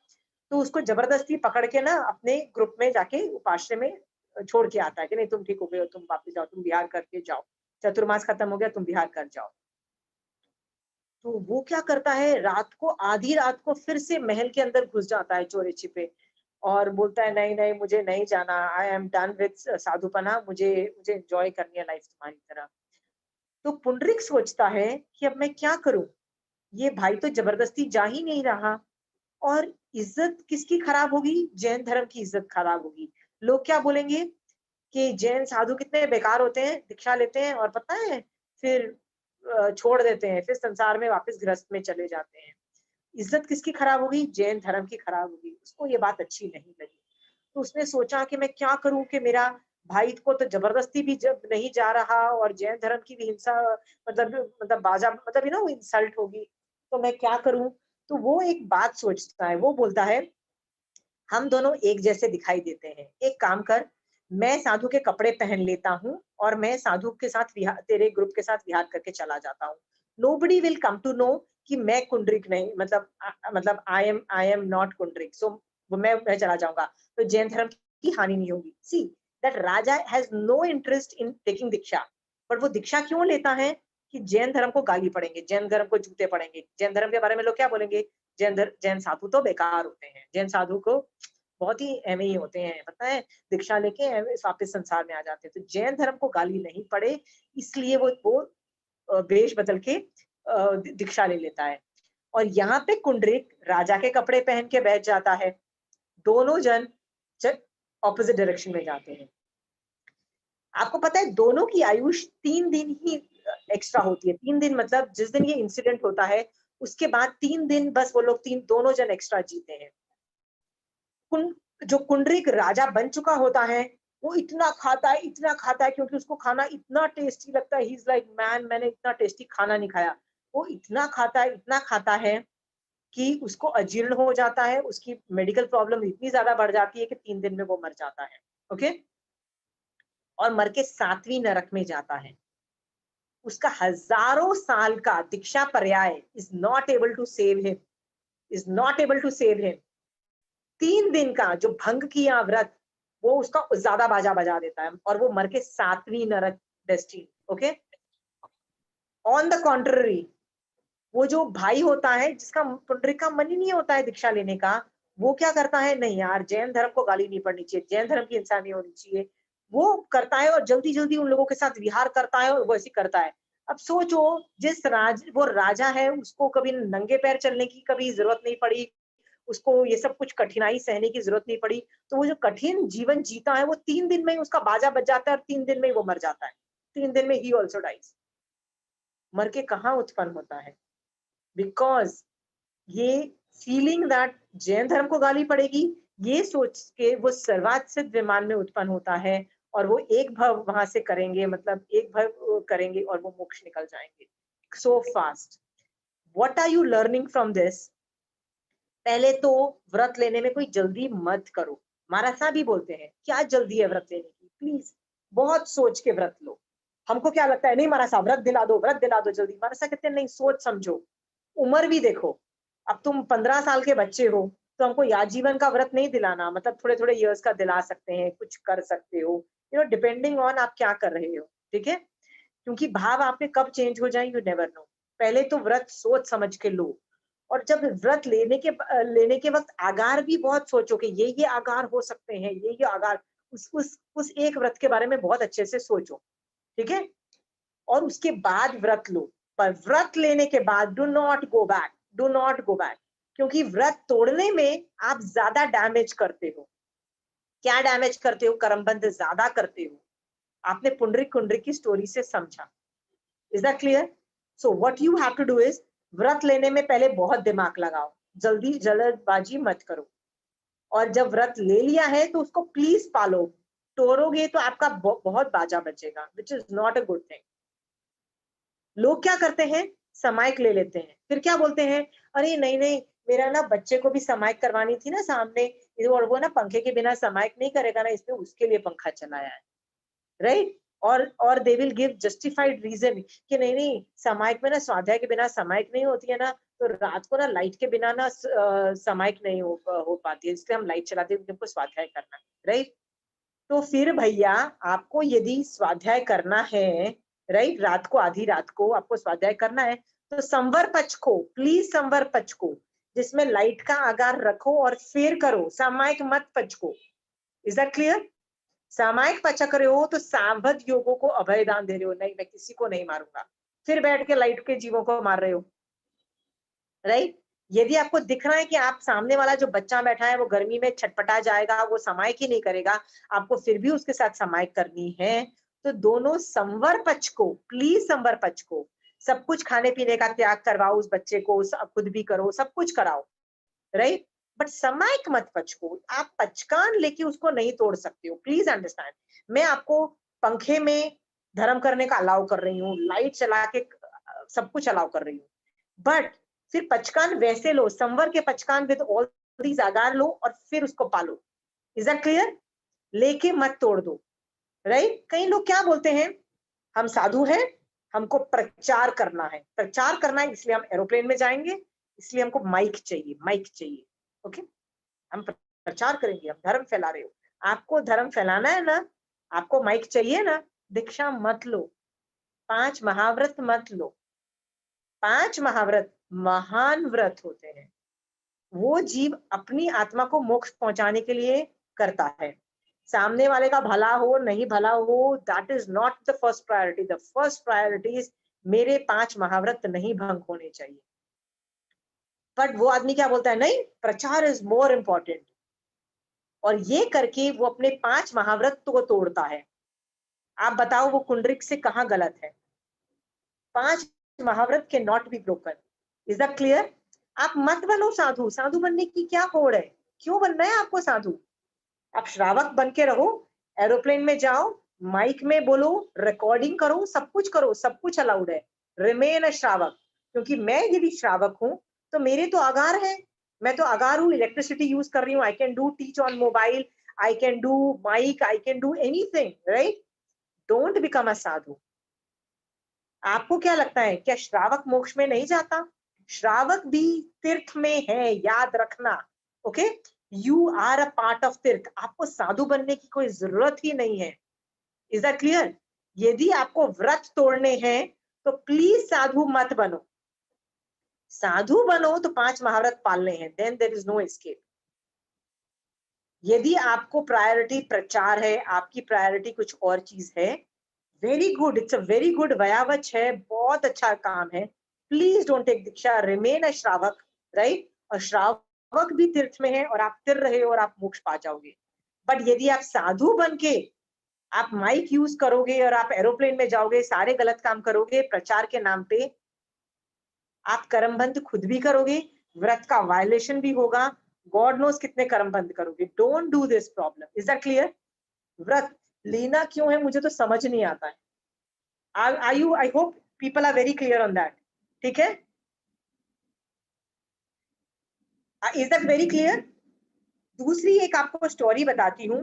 तो उसको जबरदस्ती पकड़ के ना अपने ग्रुप में जाके उपाश्रय में छोड़ के आता है कि नहीं तुम ठीक हो गए हो, तुम वापस जाओ, तुम विहार करके जाओ, चतुर्मास खत्म हो गया, तुम विहार कर जाओ। तो वो क्या करता है, रात को, आधी रात को फिर से महल के अंदर घुस जाता है चोरी छिपे, और बोलता है नहीं नहीं मुझे नहीं जाना, आई एम डन विद साधुपना, मुझे मुझे एंजॉय करनी है लाइफ तुम्हारी तरह। तो पुंडरीक सोचता है कि अब मैं क्या करूं, ये भाई तो जबरदस्ती जा ही नहीं रहा, और इज्जत किसकी खराब होगी, जैन धर्म की इज्जत खराब होगी। लोग क्या बोलेंगे कि जैन साधु कितने बेकार होते हैं, दीक्षा लेते हैं और पता है फिर छोड़ देते हैं, फिर संसार में वापस गृहस्थ में चले जाते हैं। इज्जत किसकी खराब होगी, जैन धर्म की खराब होगी। उसको ये बात अच्छी नहीं लगी, तो उसने सोचा कि मैं क्या करूं कि मेरा भाई को तो जबरदस्ती भी जब नहीं जा रहा, और जैन धर्म की भी हिंसा, मतलब बाजा, मतलब वो इंसल्ट होगी, तो मैं क्या करूं। तो वो एक बात सोचता है, वो बोलता है हम दोनों एक जैसे दिखाई देते हैं, एक काम कर, मैं साधु के कपड़े पहन लेता हूँ और मैं साधु के साथ विहार, तेरे ग्रुप के साथ विहार करके चला जाता हूँ। Nobody will come to know कि मैं कुंडरिक नहीं, मतलब आई एम नॉट कुंडरिक, सो मैं चला जाऊंगा, तो जैन धर्म की हानि नहीं होगी। सी दैट राजा has no interest in taking दीक्षा, बट वो दीक्षा क्यों लेता है कि जैन धर्म को गाली पड़ेंगे, जैन धर्म को जूते पड़ेंगे, जैन धर्म के बारे में लोग क्या बोलेंगे, जैन साधु तो बेकार होते हैं, जैन साधु को बहुत ही एवं ही होते हैं, पता है, दीक्षा लेके वापस संसार में आ जाते हैं। तो जैन धर्म को गाली नहीं पड़े, इसलिए वो वेश बदल के दीक्षा ले लेता है। और यहाँ पे कुंडरिक राजा के कपड़े पहन के बैठ जाता है, दोनों जन ऑपोजिट डायरेक्शन में जाते हैं। आपको पता है दोनों की आयुष 3 दिन ही एक्स्ट्रा होती है। 3 दिन मतलब जिस दिन ये इंसिडेंट होता है उसके बाद 3 दिन बस वो लोग दोनों जन एक्स्ट्रा जीते हैं। जो कुंडरिक राजा बन चुका होता है वो इतना खाता है क्योंकि उसको खाना इतना टेस्टी लगता है। ही इज लाइक मैन, मैंने इतना टेस्टी खाना नहीं खाया। वो इतना खाता है कि उसको अजीर्ण हो जाता है, उसकी मेडिकल प्रॉब्लम इतनी ज्यादा बढ़ जाती है कि 3 दिन में वो मर जाता है। ओके, और मर के 7वीं नरक में जाता है। उसका हजारों साल का दीक्षा पर्याय is not able to save him. 3 दिन का जो भंग किया व्रत वो उसका ज्यादा बाजा बजा देता है और वो मर के 7वीं नरक destiny. Okay, on the contrary वो जो भाई होता है जिसका पुंडरीक का मन ही नहीं होता है दीक्षा लेने का, वो क्या करता है, नहीं यार जैन धर्म को गाली नहीं पड़नी चाहिए, जैन धर्म की हिंसा नहीं होनी चाहिए, वो करता है और जल्दी जल्दी उन लोगों के साथ विहार करता है और वो ऐसी करता है। अब सोचो, वो राजा है, उसको कभी नंगे पैर चलने की कभी जरूरत नहीं पड़ी, उसको ये सब कुछ कठिनाई सहने की जरूरत नहीं पड़ी, तो वो जो कठिन जीवन जीता है वो 3 दिन में ही उसका बाजा बज जाता है और 3 दिन में ही वो मर जाता है। 3 दिन में ही ऑल्सो डाइज। मर के कहाँ उत्पन्न होता है, बिकॉज ये फीलिंग दैट जैन धर्म को गाली पड़ेगी, ये सोच के वो सर्वात सिद्ध विमान में उत्पन्न होता है और वो एक भव वहां से करेंगे, मतलब एक भव करेंगे और वो मोक्ष निकल जाएंगे so fast. What are you learning from this? पहले तो व्रत लेने में कोई जल्दी मत करो। महाराज साहब भी बोलते हैं क्या जल्दी है व्रत लेने की, प्लीज बहुत सोच के व्रत लो। हमको क्या लगता है, नहीं महाराज साहब व्रत दिला दो जल्दी। महाराज साहब कहते हैं नहीं, सोच समझो, उम्र भी देखो। अब तुम 15 साल के बच्चे हो तो हमको आजीवन का व्रत नहीं दिलाना, मतलब थोड़े थोड़े इयर्स का दिला सकते हैं, कुछ कर सकते हो, डिपेंडिंग ऑन आप क्या कर रहे हो। ठीक है, क्योंकि भाव आपके कब चेंज हो जाए यू नेवर नो। पहले तो व्रत सोच समझ के लो, और जब व्रत लेने के वक्त आगार भी बहुत सोचो कि ये आगार हो सकते हैं, ये आगार, उस एक व्रत के बारे में बहुत अच्छे से सोचो। ठीक है, और उसके बाद व्रत लो। पर व्रत लेने के बाद डू नॉट गो बैक, क्योंकि व्रत तोड़ने में आप ज्यादा डैमेज करते हो। क्या डैमेज करते हो? कर्मबंध ज्यादा करते हो। आपने पुंडरीक की स्टोरी से समझा। Is that clear? So what you have to do is, व्रत लेने में पहले बहुत दिमाग लगाओ, जल्दी जल्दबाजी मत करो, और जब व्रत ले लिया है तो उसको प्लीज पालो। तोड़ोगे तो आपका बहुत बाजा बचेगा, which is not a good thing. लोग क्या करते हैं, समाइक ले लेते हैं, फिर क्या बोलते हैं, अरे नहीं नहीं मेरा ना बच्चे को भी समाइक करवानी थी ना सामने, और वो ना पंखे के बिना समाइक नहीं करेगा ना, इसने उसके लिए पंखा चलाया है, राइट? और they will give justified reason कि नहीं नहीं सामायिक में ना स्वाध्याय के बिना सामायिक नहीं होती है ना, तो रात को ना लाइट के बिना ना सामायिक नहीं हो पाती है, इसलिए हम लाइट चलाते हैं, हमको स्वाध्याय करना है, राइट। तो फिर भैया आपको यदि स्वाध्याय करना है, राइट, रात को आधी रात को आपको स्वाध्याय करना है, तो संवर पक्ष को, प्लीज संवर पक्ष को जिसमें लाइट का आगार रखो और फिर करो, सामायिक मत पक्ष को। Is that clear? सामायिक पच कर रहे हो तो सांबद्ध योगों को अभयदान दे रहे हो, नहीं मैं किसी को नहीं मारूंगा, फिर बैठ के लाइट के जीवों को मार रहे हो, राइट। यदि आपको दिख रहा है कि आप सामने वाला जो बच्चा बैठा है वो गर्मी में छटपटा जाएगा, वो सामायिक ही नहीं करेगा, आपको फिर भी उसके साथ सामायिक करनी है, तो दोनों संवर पक्ष को, प्लीज संवर पक्ष को, सब कुछ खाने पीने का त्याग करवाओ उस बच्चे को, खुद भी करो, सब कुछ कराओ, राइट। बट सामायिक मत पक्ष को, आप पचकान लेके उसको नहीं तोड़ सकते हो, प्लीज अंडरस्टैंड। मैं आपको पंखे में धर्म करने का अलाउ कर रही हूँ, लाइट चला के सब कुछ अलाउ कर रही हूँ, बट फिर पचकान वैसे लो, संवर के पचकान विद ऑल दीज आगार लो और फिर उसको पालो। Is that clear? लेके मत तोड़ दो, राइट। कई लोग क्या बोलते हैं, हम साधु हैं, हमको प्रचार करना है, प्रचार करना है इसलिए हम एरोप्लेन में जाएंगे, इसलिए हमको माइक चाहिए, माइक चाहिए, ओके, हम प्रचार करेंगे, हम धर्म फैला रहे हो, आपको धर्म फैलाना है ना, आपको माइक चाहिए ना, दीक्षा मत लो, 5 महाव्रत मत लो। 5 महाव्रत महान व्रत होते हैं, वो जीव अपनी आत्मा को मोक्ष पहुंचाने के लिए करता है, सामने वाले का भला हो नहीं भला हो, that is not the first priority. The first priority is मेरे 5 महाव्रत नहीं भंग होने चाहिए। बट वो आदमी क्या बोलता है, नहीं प्रचार इज मोर इंपॉर्टेंट, और ये करके वो अपने 5 महाव्रत को तोड़ता है। आप बताओ वो कुंडलिक से कहाँ गलत है? 5 महाव्रत के not be broken. Is that clear? आप मत बनो साधु, साधु बनने की क्या होड़ है, क्यों बनना है आपको साधु? आप श्रावक बन के रहो, एरोप्लेन में जाओ, माइक में बोलो, रिकॉर्डिंग करो, सब कुछ करो, सब कुछ अलाउड है, रिमेन अ श्रावक। क्योंकि मैं यदि श्रावक हूं तो मेरे तो आगार है, मैं तो आगार हूँ, इलेक्ट्रिसिटी यूज कर रही हूँ, I can do teach on mobile, I can do mic, I can do anything, right. Don't become a sadhu. आपको क्या लगता है, क्या श्रावक मोक्ष में नहीं जाता? श्रावक भी तीर्थ में है, याद रखना, okay. You are a part of तीर्थ, आपको साधु बनने की कोई जरूरत ही नहीं है। Is that clear? यदि आपको व्रत तोड़ने हैं तो प्लीज साधु मत बनो, साधु बनो तो 5 महाव्रत पालने हैं, then there is no escape. यदि आपको प्रायोरिटी प्रचार है, आपकी प्रायोरिटी कुछ और चीज है, very good, it's a very good वयावच है, बहुत अच्छा काम है, please don't take diksha, remain a shravak, right. और श्रावक भी तीर्थ में है और आप तिर रहे हो और आप मोक्ष पा जाओगे। बट यदि आप साधु बन के आप माइक यूज करोगे और आप एरोप्लेन में जाओगे, सारे गलत काम करोगे प्रचार के नाम पे, आप कर्मबंध खुद भी करोगे, व्रत का वायलेशन भी होगा, गॉड नोस कितने कर्मबंध करोगे। Don't do this problem. Is that clear? व्रत लेना क्यों है मुझे तो समझ नहीं आता है। I hope people are very clear on that, ठीक है? Is that very clear? दूसरी एक आपको स्टोरी बताती हूँ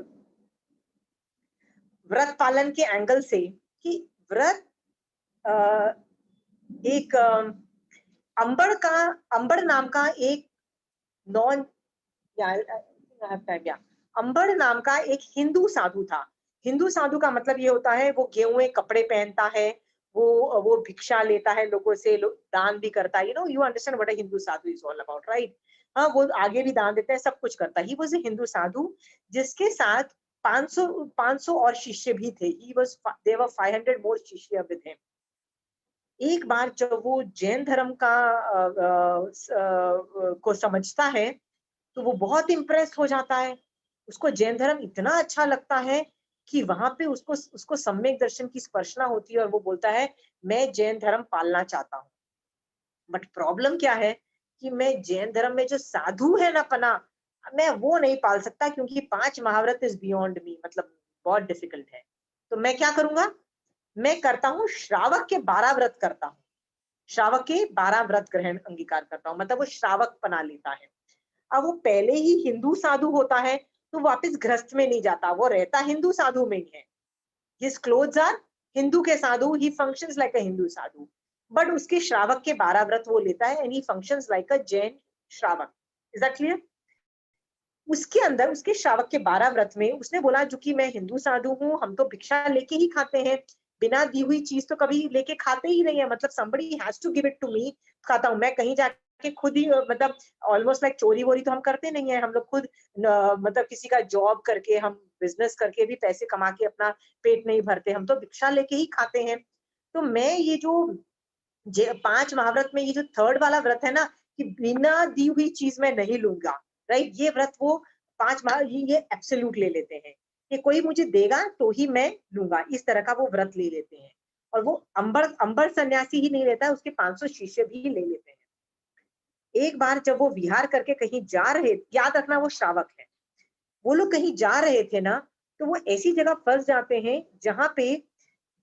व्रत पालन के एंगल से, कि व्रत एक अंबड़ नाम का एक नॉन अंबड़ नाम का एक हिंदू साधु था। हिंदू साधु का मतलब ये होता है वो गेहूं कपड़े पहनता है, वो भिक्षा लेता है लोगों से, दान भी करता है, you understand what a Hindu Sadhu is all about, right? हाँ, वो आगे भी दान देता है, सब कुछ करता है। ही वाज अ हिंदू साधु जिसके साथ 500 और शिष्य भी थे। देयर वर 500 मोर शिष्य विद हिम। एक बार जब वो जैन धर्म को समझता है तो वो बहुत इम्प्रेस हो जाता है, उसको जैन धर्म इतना अच्छा लगता है कि वहां पे उसको सम्यक दर्शन की स्पर्शना होती है और वो बोलता है मैं जैन धर्म पालना चाहता हूँ। बट प्रॉब्लम क्या है कि मैं जैन धर्म में जो साधु है ना पना, मैं वो नहीं पाल सकता क्योंकि 5 महाव्रत इज बियॉन्ड मी, मतलब बहुत डिफिकल्ट है। तो मैं क्या करूंगा, मैं करता हूँ श्रावक के 12 व्रत करता हूँ, श्रावक के 12 व्रत ग्रहण अंगीकार करता हूँ, मतलब वो श्रावक बना लेता है। अब वो पहले ही हिंदू साधु होता है तो वापस गृहस्थ में नहीं जाता, वो रहता हिंदू साधु में ही है। His clothes are हिंदू के साधु, he functions like a Hindu sadhu, but उसके श्रावक के 12 व्रत वो लेता है and he functions like a Jain shravak. Is that clear? उसके अंदर उसके श्रावक के 12 व्रत में उसने बोला जो कि मैं हिंदू साधु हूँ, हम तो भिक्षा लेके ही खाते हैं, बिना दी हुई चीज तो कभी लेके खाते ही नहीं है, मतलब somebody has to give it to me, खाता हूँ मैं कहीं जाके खुद ही, मतलब ऑलमोस्ट लाइक चोरी वोरी तो हम करते नहीं है, हम लोग खुद मतलब किसी का जॉब करके, हम बिजनेस करके भी पैसे कमा के अपना पेट नहीं भरते, हम तो भिक्षा लेके ही खाते हैं। तो मैं ये जो 5 महाव्रत में ये जो थर्ड वाला व्रत है ना, कि बिना दी हुई चीज मैं नहीं लूंगा, राइट, ये व्रत वो 5 ये एब्सोल्यूट ले लेते हैं कि कोई मुझे देगा तो ही मैं लूंगा, इस तरह का वो व्रत ले लेते हैं। और वो अंबर सन्यासी ही नहीं लेता है, उसके 500 शिष्य भी ले लेते हैं। एक बार जब वो विहार करके कहीं जा रहे, याद रखना वो श्रावक है, वो लोग कहीं जा रहे थे ना, तो वो ऐसी जगह फंस जाते हैं जहां पे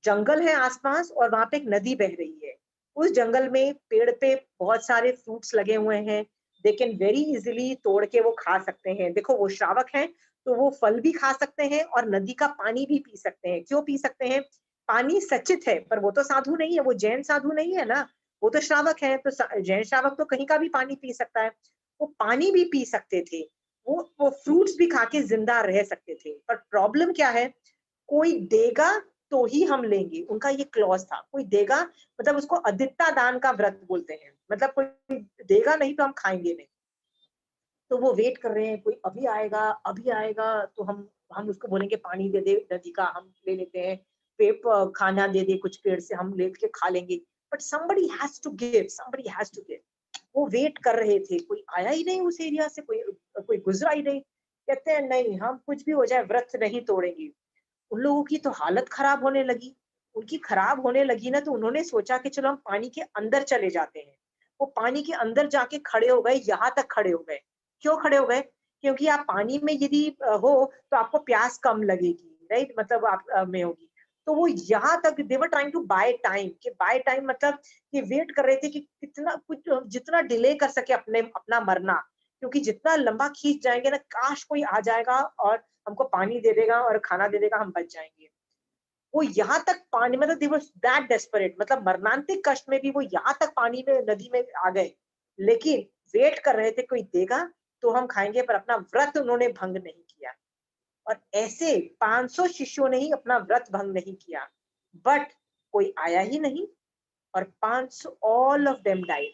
जंगल है आसपास और वहां पे एक नदी बह रही है। उस जंगल में पेड़ पे बहुत सारे फ्रूट्स लगे हुए हैं, दे कैन वेरी इजिली तोड़ के वो खा सकते हैं। देखो वो श्रावक हैं तो वो फल भी खा सकते हैं और नदी का पानी भी पी सकते हैं। क्यों पी सकते हैं? पानी सचित है, पर वो तो साधु नहीं है, वो जैन साधु नहीं है ना, वो तो श्रावक है, तो जैन श्रावक तो कहीं का भी पानी पी सकता है, वो पानी भी पी सकते थे, वो फ्रूट्स भी खा के जिंदा रह सकते थे। पर प्रॉब्लम क्या है, कोई देगा तो ही हम लेंगे, उनका ये क्लॉज था, कोई देगा, मतलब उसको अदित्ता दान का व्रत बोलते हैं, मतलब कोई देगा नहीं तो हम खाएंगे नहीं। तो वो वेट कर रहे हैं, कोई अभी आएगा, तो हम उसको बोलेंगे पानी दे दे नदी का, हम ले लेते हैं, खाना दे दे कुछ पेड़ से, हम लेके खा लेंगे, but somebody has to give। वो वेट कर रहे थे, कोई आया ही नहीं उस एरिया से, कोई गुजरा ही नहीं। कहते हैं नहीं, हम कुछ भी हो जाए व्रत नहीं तोड़ेंगे। उन लोगों की तो हालत खराब होने लगी, उनकी खराब होने लगी ना, तो उन्होंने सोचा कि चलो हम पानी के अंदर चले जाते हैं। वो पानी के अंदर जाके खड़े हो गए, यहाँ तक खड़े हो गए। क्यों खड़े हो गए? क्योंकि आप पानी में यदि हो तो आपको प्यास कम लगेगी, राइट, मतलब आप में होगी। तो वो यहाँ तक they were trying to buy time, कि बाय टाइम मतलब कि वेट कर रहे थे कि कितना कुछ जितना डिले कर सके अपना मरना, क्योंकि जितना लंबा खींच जाएंगे ना, काश कोई आ जाएगा और हमको पानी दे देगा और खाना दे देगा, हम बच जाएंगे। वो यहाँ तक पानी, मतलब दे वर दैट डेस्परेट, मतलब मरणांतिक कष्ट में भी वो यहाँ तक पानी में, नदी में आ गए, लेकिन वेट कर रहे थे कोई देगा तो हम खाएंगे, पर अपना व्रत उन्होंने भंग नहीं किया। और ऐसे 500 शिष्यों ने ही अपना व्रत भंग नहीं किया, बट कोई आया ही नहीं और 500 ऑल ऑफ देम डाइड।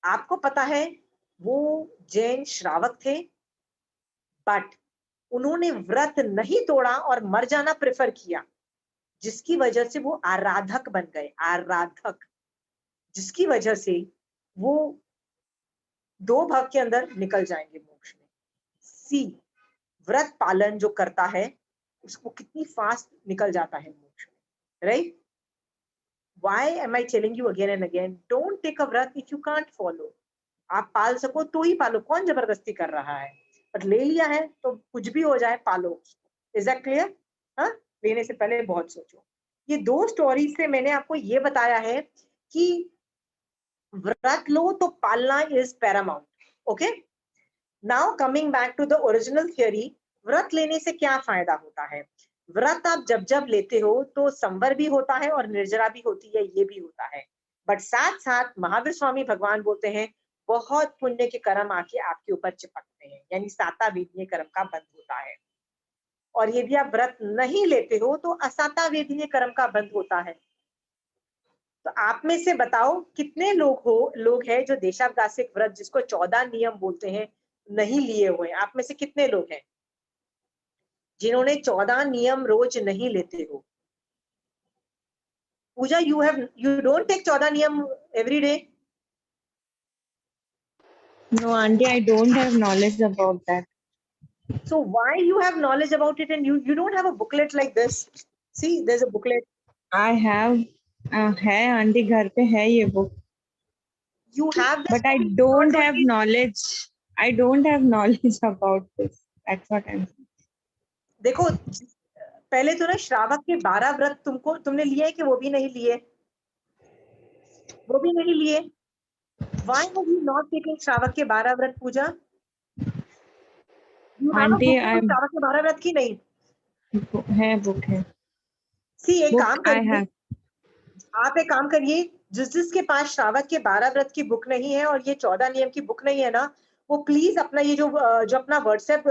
आपको पता है वो जैन श्रावक थे, बट उन्होंने व्रत नहीं तोड़ा और मर जाना प्रेफर किया, जिसकी वजह से वो आराधक बन गए, आराधक, जिसकी वजह से वो 2 भाग के अंदर निकल जाएंगे मोक्ष में। सी, व्रत पालन जो करता है उसको कितनी फास्ट निकल जाता है मोक्ष में, right? Why am I telling you again and again? Don't take a व्रत if you can't follow. आप पाल सको तो ही पालो, कौन जबरदस्ती कर रहा है? पर ले लिया है तो कुछ भी हो जाए पालो। Is that clear? हाँ, लेने से पहले बहुत सोचो। ये 2 स्टोरी से मैंने आपको ये बताया है कि व्रत लो तो पालना is paramount. Okay, now coming back to the original theory, व्रत लेने से क्या फायदा होता है? व्रत आप जब जब लेते हो तो संवर भी होता है और निर्जरा भी होती है, ये भी होता है, बट साथ साथ महावीर स्वामी भगवान बोलते हैं बहुत पुण्य के कर्म आके आपके ऊपर चिपकते हैं, यानी साता वेदनीय कर्म का बंध होता है। और यदि आप व्रत नहीं लेते हो तो असाता वेदनीय कर्म का बंध होता है। तो आप में से बताओ कितने लोग हैं जो देशावकाशिक व्रत, जिसको 14 नियम बोलते हैं, नहीं लिए हुए? आप में से कितने लोग हैं जिन्होंने 14 नियम रोज नहीं लेते हो? पूजा, you don't take 14 नियम every day? No, auntie, I don't have knowledge about that. So why you have knowledge about it and you don't have a booklet like this? See, there's a booklet. I have है आंटी, घर पे है ये book, You have this but I book, you don't not have only- knowledge. I don't have knowledge about this. That's what I'm saying. देखो, पहले तो ना श्रावक के 12 व्रत तुमने लिए कि वो भी नहीं लिए? वो भी नहीं लिए। Why have you not taken श्रावक के 12 व्रत? पूजा, you have a Auntie, book of श्रावक के 12 व्रत की नहीं? है बुक है। सी एक book काम I करिए, have. आप एक काम करिए, जिसके पास श्रावक के 12 व्रत की बुक नहीं है और ये 14 नियम की बुक नहीं है ना, वो प्लीज अपना ये जो अपना व्हाट्सएप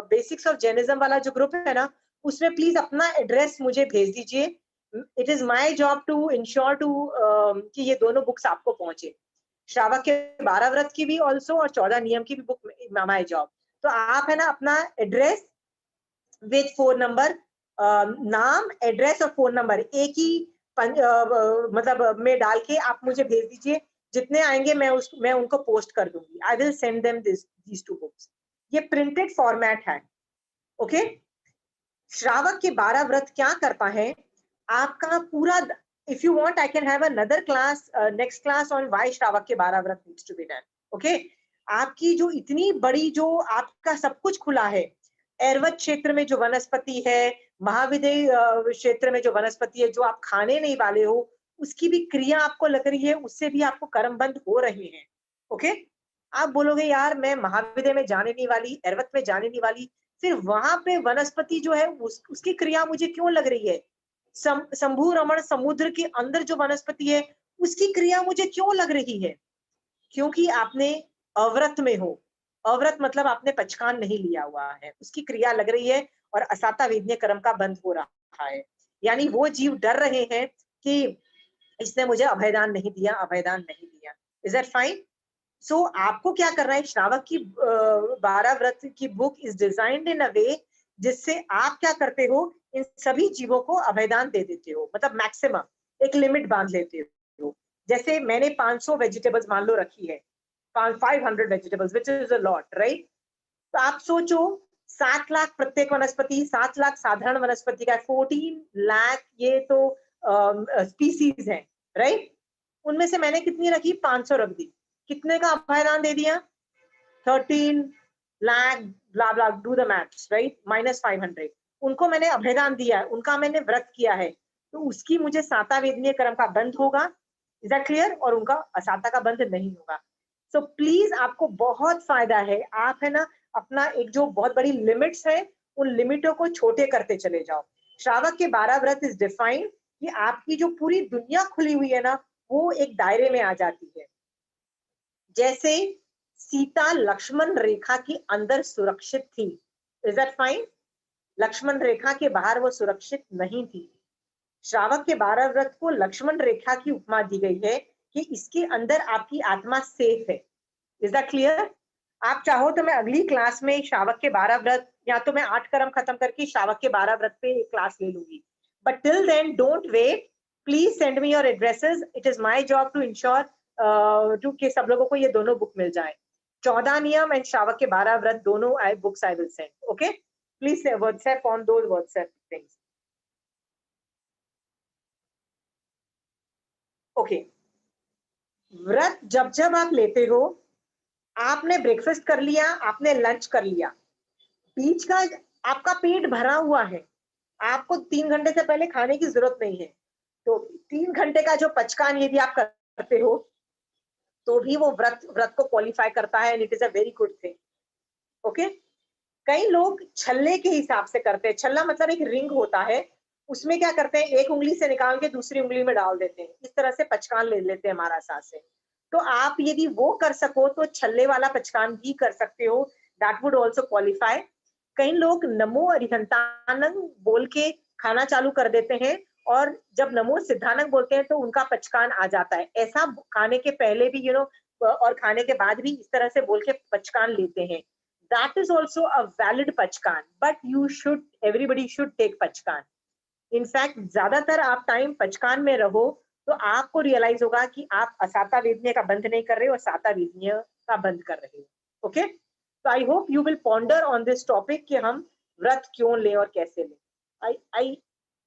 बेसिक्स ऑफ जैनिज्म वाला जो ग्रुप है ना, उसमें प्लीज अपना एड्रेस मुझे भेज दीजिए। It is my job to ensure to कि ये दोनों बुक्स आपको पहुंचे, श्रावक के 12 व्रत की भी ऑल्सो और 14 नियम की भी बुक, माय जॉब। तो आप है ना अपना एड्रेस विद फोन नंबर, नाम एड्रेस और फोन नंबर एक ही मतलब में डाल के आप मुझे भेज दीजिए। जितने आएंगे मैं उनको पोस्ट कर दूंगी। I will send them these two books. ये प्रिंटेड फॉर्मेट है। ओके, श्रावक के 12 व्रत क्या करता है आपका पूरा, if you want I can have another class, next class on why श्रावक के 12 व्रत needs to be done. Okay, आपकी जो इतनी बड़ी जो आपका सब कुछ खुला है, एरवत क्षेत्र में जो वनस्पति है, महाविदय क्षेत्र में जो वनस्पति है, जो आप खाने नहीं वाले हो, उसकी भी क्रिया आपको लग रही है, उससे भी आपको कर्म बंद हो रहे हैं। ओके, आप बोलोगे यार मैं महाविदय में जाने नहीं वाली, एरवत में जाने नहीं वाली, फिर वहां पे वनस्पति जो है उसकी क्रिया मुझे क्यों लग रही है? शंभु रमण समुद्र के अंदर जो वनस्पति है उसकी क्रिया मुझे क्यों लग रही है? क्योंकि आपने अव्रत में हो। अव्रत मतलब आपने पचकान नहीं लिया हुआ है, उसकी क्रिया लग रही है और असाता वेदनीय कर्म का बंद हो रहा है। यानी वो जीव डर रहे हैं कि इसने मुझे अभयदान नहीं दिया, अभयदान नहीं दिया। Is that fine? सो आपको क्या करना है, श्रावक की 12 व्रत की बुक इज डिजाइन्ड इन अ वे जिससे आप क्या करते हो, इन सभी जीवों को अभयदान दे देते हो, मतलब मैक्सिमम एक लिमिट बांध लेते हो। जैसे मैंने 500 वेजिटेबल्स मान लो रखी है, 500 vegetables which is a lot, right? तो आप सोचो 7 लाख प्रत्येक वनस्पति, 7 लाख साधारण वनस्पति का, 14 लाख ये तो स्पीसीज है, राइट? उनमें से मैंने कितनी रखी? 500 रख दी। कितने का अभयदान दे दिया? 13 लाख, ब्ला ब्ला, डू द मैथ्स, राइट? -500 उनको मैंने अभयदान दिया है, उनका मैंने व्रत किया है, तो उसकी मुझे साता वेदनीय कर्म का बंध होगा। Is that clear? और उनका असाता का बंध नहीं होगा। सो प्लीज आपको बहुत फायदा है, आप है ना अपना एक जो बहुत बड़ी लिमिट्स है उन लिमिटों को छोटे करते चले जाओ। श्रावक के 12 व्रत इज डिफाइंड कि आपकी जो पूरी दुनिया खुली हुई है ना, वो एक दायरे में आ जाती है। जैसे सीता लक्ष्मण रेखा के अंदर सुरक्षित थी। Is that fine? लक्ष्मण रेखा के बाहर वो सुरक्षित नहीं थी। श्रावक के 12 व्रत को लक्ष्मण रेखा की उपमा दी गई है कि इसके अंदर आपकी आत्मा सेफ है। Is that clear? आप चाहो तो मैं अगली क्लास में श्रावक के 12 व्रत, या तो मैं 8 कर्म खत्म करके श्रावक के 12 व्रत पे एक क्लास ले लूंगी। But till then don't wait, please send me your addresses. It is my job to ensure to कि सब लोगों को ये दोनों बुक मिल जाए। 14 नियम एंड श्रावक के 12 व्रत दोनों books I will send. Okay, please WhatsApp on those WhatsApp things. Okay, व्रत जब जब आप लेते हो, आपने ब्रेकफास्ट कर लिया, आपने लंच कर लिया, बीच का आपका पेट भरा हुआ है, आपको 3 घंटे से पहले खाने की जरूरत नहीं है, तो 3 घंटे का जो पचकान यदि आप करते हो तो भी वो व्रत को क्वालिफाई करता है and it is a very good thing. Okay, कई लोग छल्ले के हिसाब से करते हैं। छल्ला मतलब एक रिंग होता है, उसमें क्या करते हैं, एक उंगली से निकाल के दूसरी उंगली में डाल देते हैं, इस तरह से पचकान ले लेते हैं हमारा सांस से। तो आप यदि वो कर सको तो छल्ले वाला पचकान भी कर सकते हो, दैट वुड ऑल्सो क्वालिफाई। कई लोग नमो अरिहंतानंद बोल के खाना चालू कर देते हैं और जब नमो सिद्धानंद बोलते हैं तो उनका पचकान आ जाता है। ऐसा खाने के पहले भी और खाने के बाद भी इस तरह से बोल के पचकान लेते हैं। That is also a valid पचकान, but everybody should take पचकान। In fact, ज्यादातर आप टाइम पचकान में रहो तो आपको रियलाइज होगा कि आप असाता वेदनीय का बंध नहीं कर रहे हो और साता वेदनीय का बंध कर रहे हो। ओके, तो I hope you will ponder on this topic कि हम व्रत क्यों लें और कैसे लें।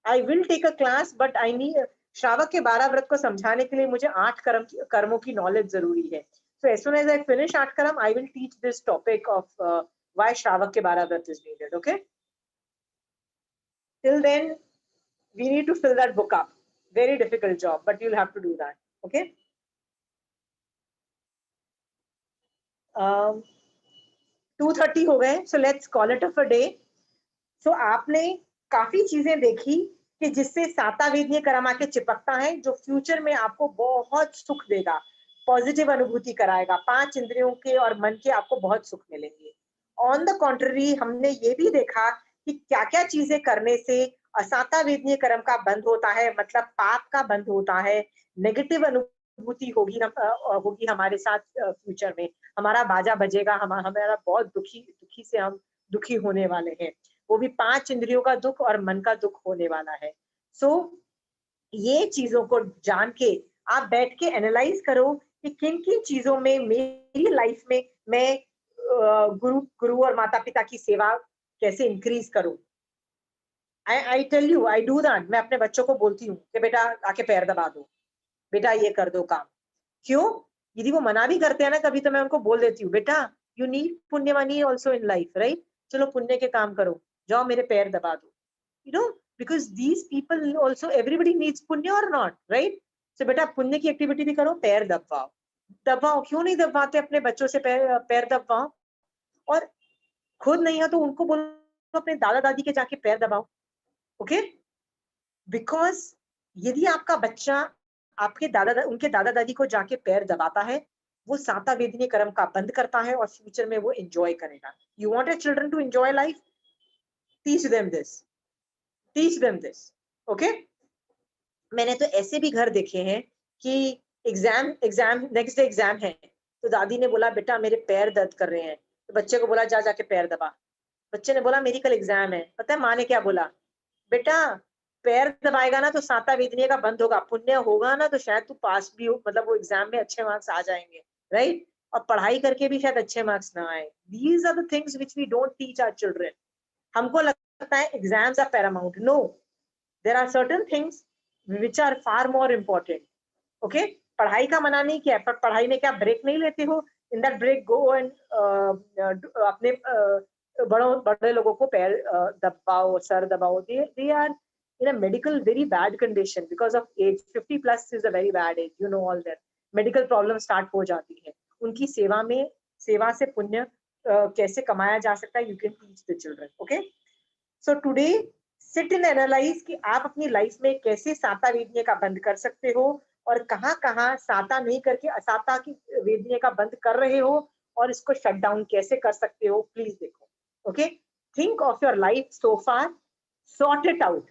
I will take a class, but I need, श्रावक के 12 व्रत को समझाने के लिए मुझे 8 कर्मों की नॉलेज जरूरी है। So as soon as I finish 8 karam, I will teach this topic of why Shravak ke 12 vrat is needed. Okay. Till then, we need to fill that book up. Very difficult job, but you'll have to do that. Okay. 2:30 हो गए, so let's call it a day. So आपने काफी चीजें देखी कि जिससे सातावेदनीय कर्म आके चिपकता है, जो फ्यूचर में आपको बहुत सुख देगा, पॉजिटिव अनुभूति कराएगा, 5 इंद्रियों के और मन के आपको बहुत सुख मिलेंगे। ऑन द कॉन्ट्ररी हमने ये भी देखा कि क्या क्या चीजें करने से असातावेदनीय कर्म का बंद होता है, मतलब पाप का बंद होता है, नेगेटिव अनुभूति होगी हमारे साथ फ्यूचर में, हमारा बाजा बजेगा, हमारा बहुत दुखी से हम दुखी होने वाले हैं, वो भी 5 इंद्रियों का दुख और मन का दुख होने वाला है। सो ये चीजों को जान के आप बैठ के एनालाइज करो कि किन किन चीजों में मेरी लाइफ में मैं गुरु और माता पिता की सेवा कैसे इंक्रीज करूं। I tell you, I do that. मैं अपने बच्चों को बोलती हूँ कि बेटा आके पैर दबा दो, बेटा ये कर दो काम। क्यों? यदि वो मना भी करते हैं ना कभी, तो मैं उनको बोल देती हूँ, बेटा यू नीड पुण्य money also in life, right? चलो पुण्य के काम करो, जाओ मेरे पैर दबा दो, you know, because these people also, everybody needs पुण्य और नॉट, राइट? सो बेटा पुण्य की एक्टिविटी भी करो, पैर दबाओ। दबाओ, क्यों नहीं दबाते अपने बच्चों से पैर दबाओ। और खुद नहीं है तो उनको बोलो अपने दादा दादी के जाके पैर दबाओ, ओके? बिकॉज यदि आपका बच्चा आपके उनके दादा दादी को जाके पैर दबाता है, वो सातावेदनीय कर्म का बंद करता है और फ्यूचर में वो एंजॉय करेगा। You want your children to enjoy life, teach them this, okay? मैंने तो ऐसे भी घर देखे हैं कि एग्जाम नेक्स्ट डे एग्जाम है, तो दादी ने बोला बेटा मेरे पैर दर्द कर रहे हैं, तो बच्चे को बोला जा जाके पैर दबा। बच्चे ने बोला मेरी कल एग्जाम है। पता है माँ ने क्या बोला? बेटा पैर दबाएगा ना तो सातावेदनीय का बंद होगा, पुण्य होगा ना तो शायद तू पास भी हो, मतलब वो एग्जाम में अच्छे मार्क्स आ जाएंगे, राइट? और पढ़ाई करके भी शायद अच्छे मार्क्स ना आए। These are the things which we don't teach our children. हमको लगता है exams are paramount. No, there are certain things which are far more important, okay? पढ़ाई का मना नहीं किया, पर पढ़ाई में क्या ब्रेक नहीं लेते हो? In that break go and अपने बड़े लोगों को पैर दबाओ, सर दबाओ। They are in a medical very bad condition because of age. 50 plus is a very bad age, you know all that. Medical problem start हो जाती है। उनकी सेवा से पुण्य कैसे कमाया जा सकता है, you can teach the children, okay? So today sit and analyze कि आप अपनी लाइफ में कैसे सातावेदनीय का बंद कर सकते हो और कहाँ साता नहीं करके असाता की वेदनीय का बंद कर रहे हो और इसको शट डाउन कैसे कर सकते हो, प्लीज देखो, okay? Think of your life so far, sort it out.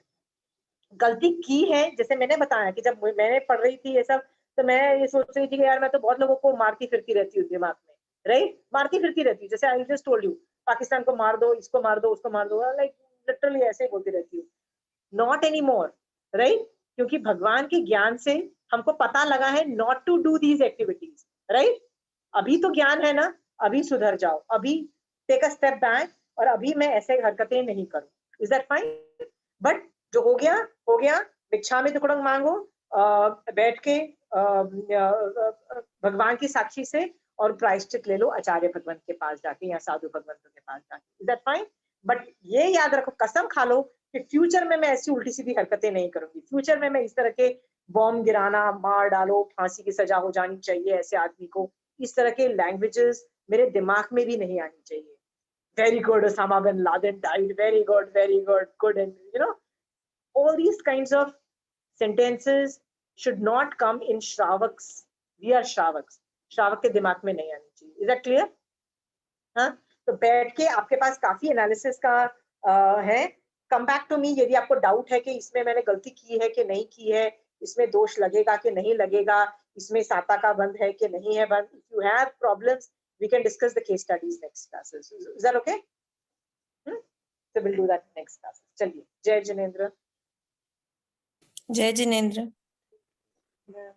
गलती की है, जैसे मैंने बताया कि जब मैंने पढ़ रही थी ये सब, तो मैं ये सोच रही थी कि यार मैं तो बहुत लोगों को मारती फिरती रहती हूँ दिमाग में, राइट? मारती फिरती रहती हूँ, जैसे I just told you, Pakistan को मार दो, इसको मार दो, उसको मार दो, लाइक लिटरली ऐसे ही बोलती रहती हूँ। Not any more, right? क्योंकि भगवान के ज्ञान से हमको पता लगा है not to do these activities, right? अभी तो ज्ञान है ना, अभी सुधर जाओ, अभी टेक अ स्टेप बैक और अभी मैं ऐसे हरकतें नहीं करूँ। Is that fine? बट जो हो गया, भिक्षा में टुकड़ा मांगो, बैठ के भगवान की साक्षी से और प्रायश्चित ले लो आचार्य भगवान के पास जाके या साधु भगवान के पास जाके। Is that fine? बट ये याद रखो, कसम खा लो कि फ्यूचर में मैं ऐसी उल्टी सीधी हरकतें नहीं करूंगी। फ्यूचर में मैं इस तरह के बॉम्ब गिराना, मार डालो, फांसी की सजा हो जानी चाहिए ऐसे आदमी को, इस तरह के लैंग्वेजेस मेरे दिमाग में भी नहीं आनी चाहिए। Very good, Osama bin Laden died, very good, good, and you know all these kinds of sentences should not come in Shravaks. We are Shravaks. श्रावक के दिमाग में नहीं आनी चाहिए। Is that clear? हाँ, तो बैठ के आपके पास काफी एनालिसिस का है। कम बैक टू मी यदि आपको डाउट है कि इसमें मैंने गलती की है कि नहीं की है, इसमें दोष लगेगा कि नहीं लगेगा, इसमें साता का बंद है कि नहीं है बंद। If you have problems, we can discuss the case studies next classes. Is that okay? So we'll do that next class. चलिए, जय जिनेंद्र। जय जिनेंद्र। Yeah.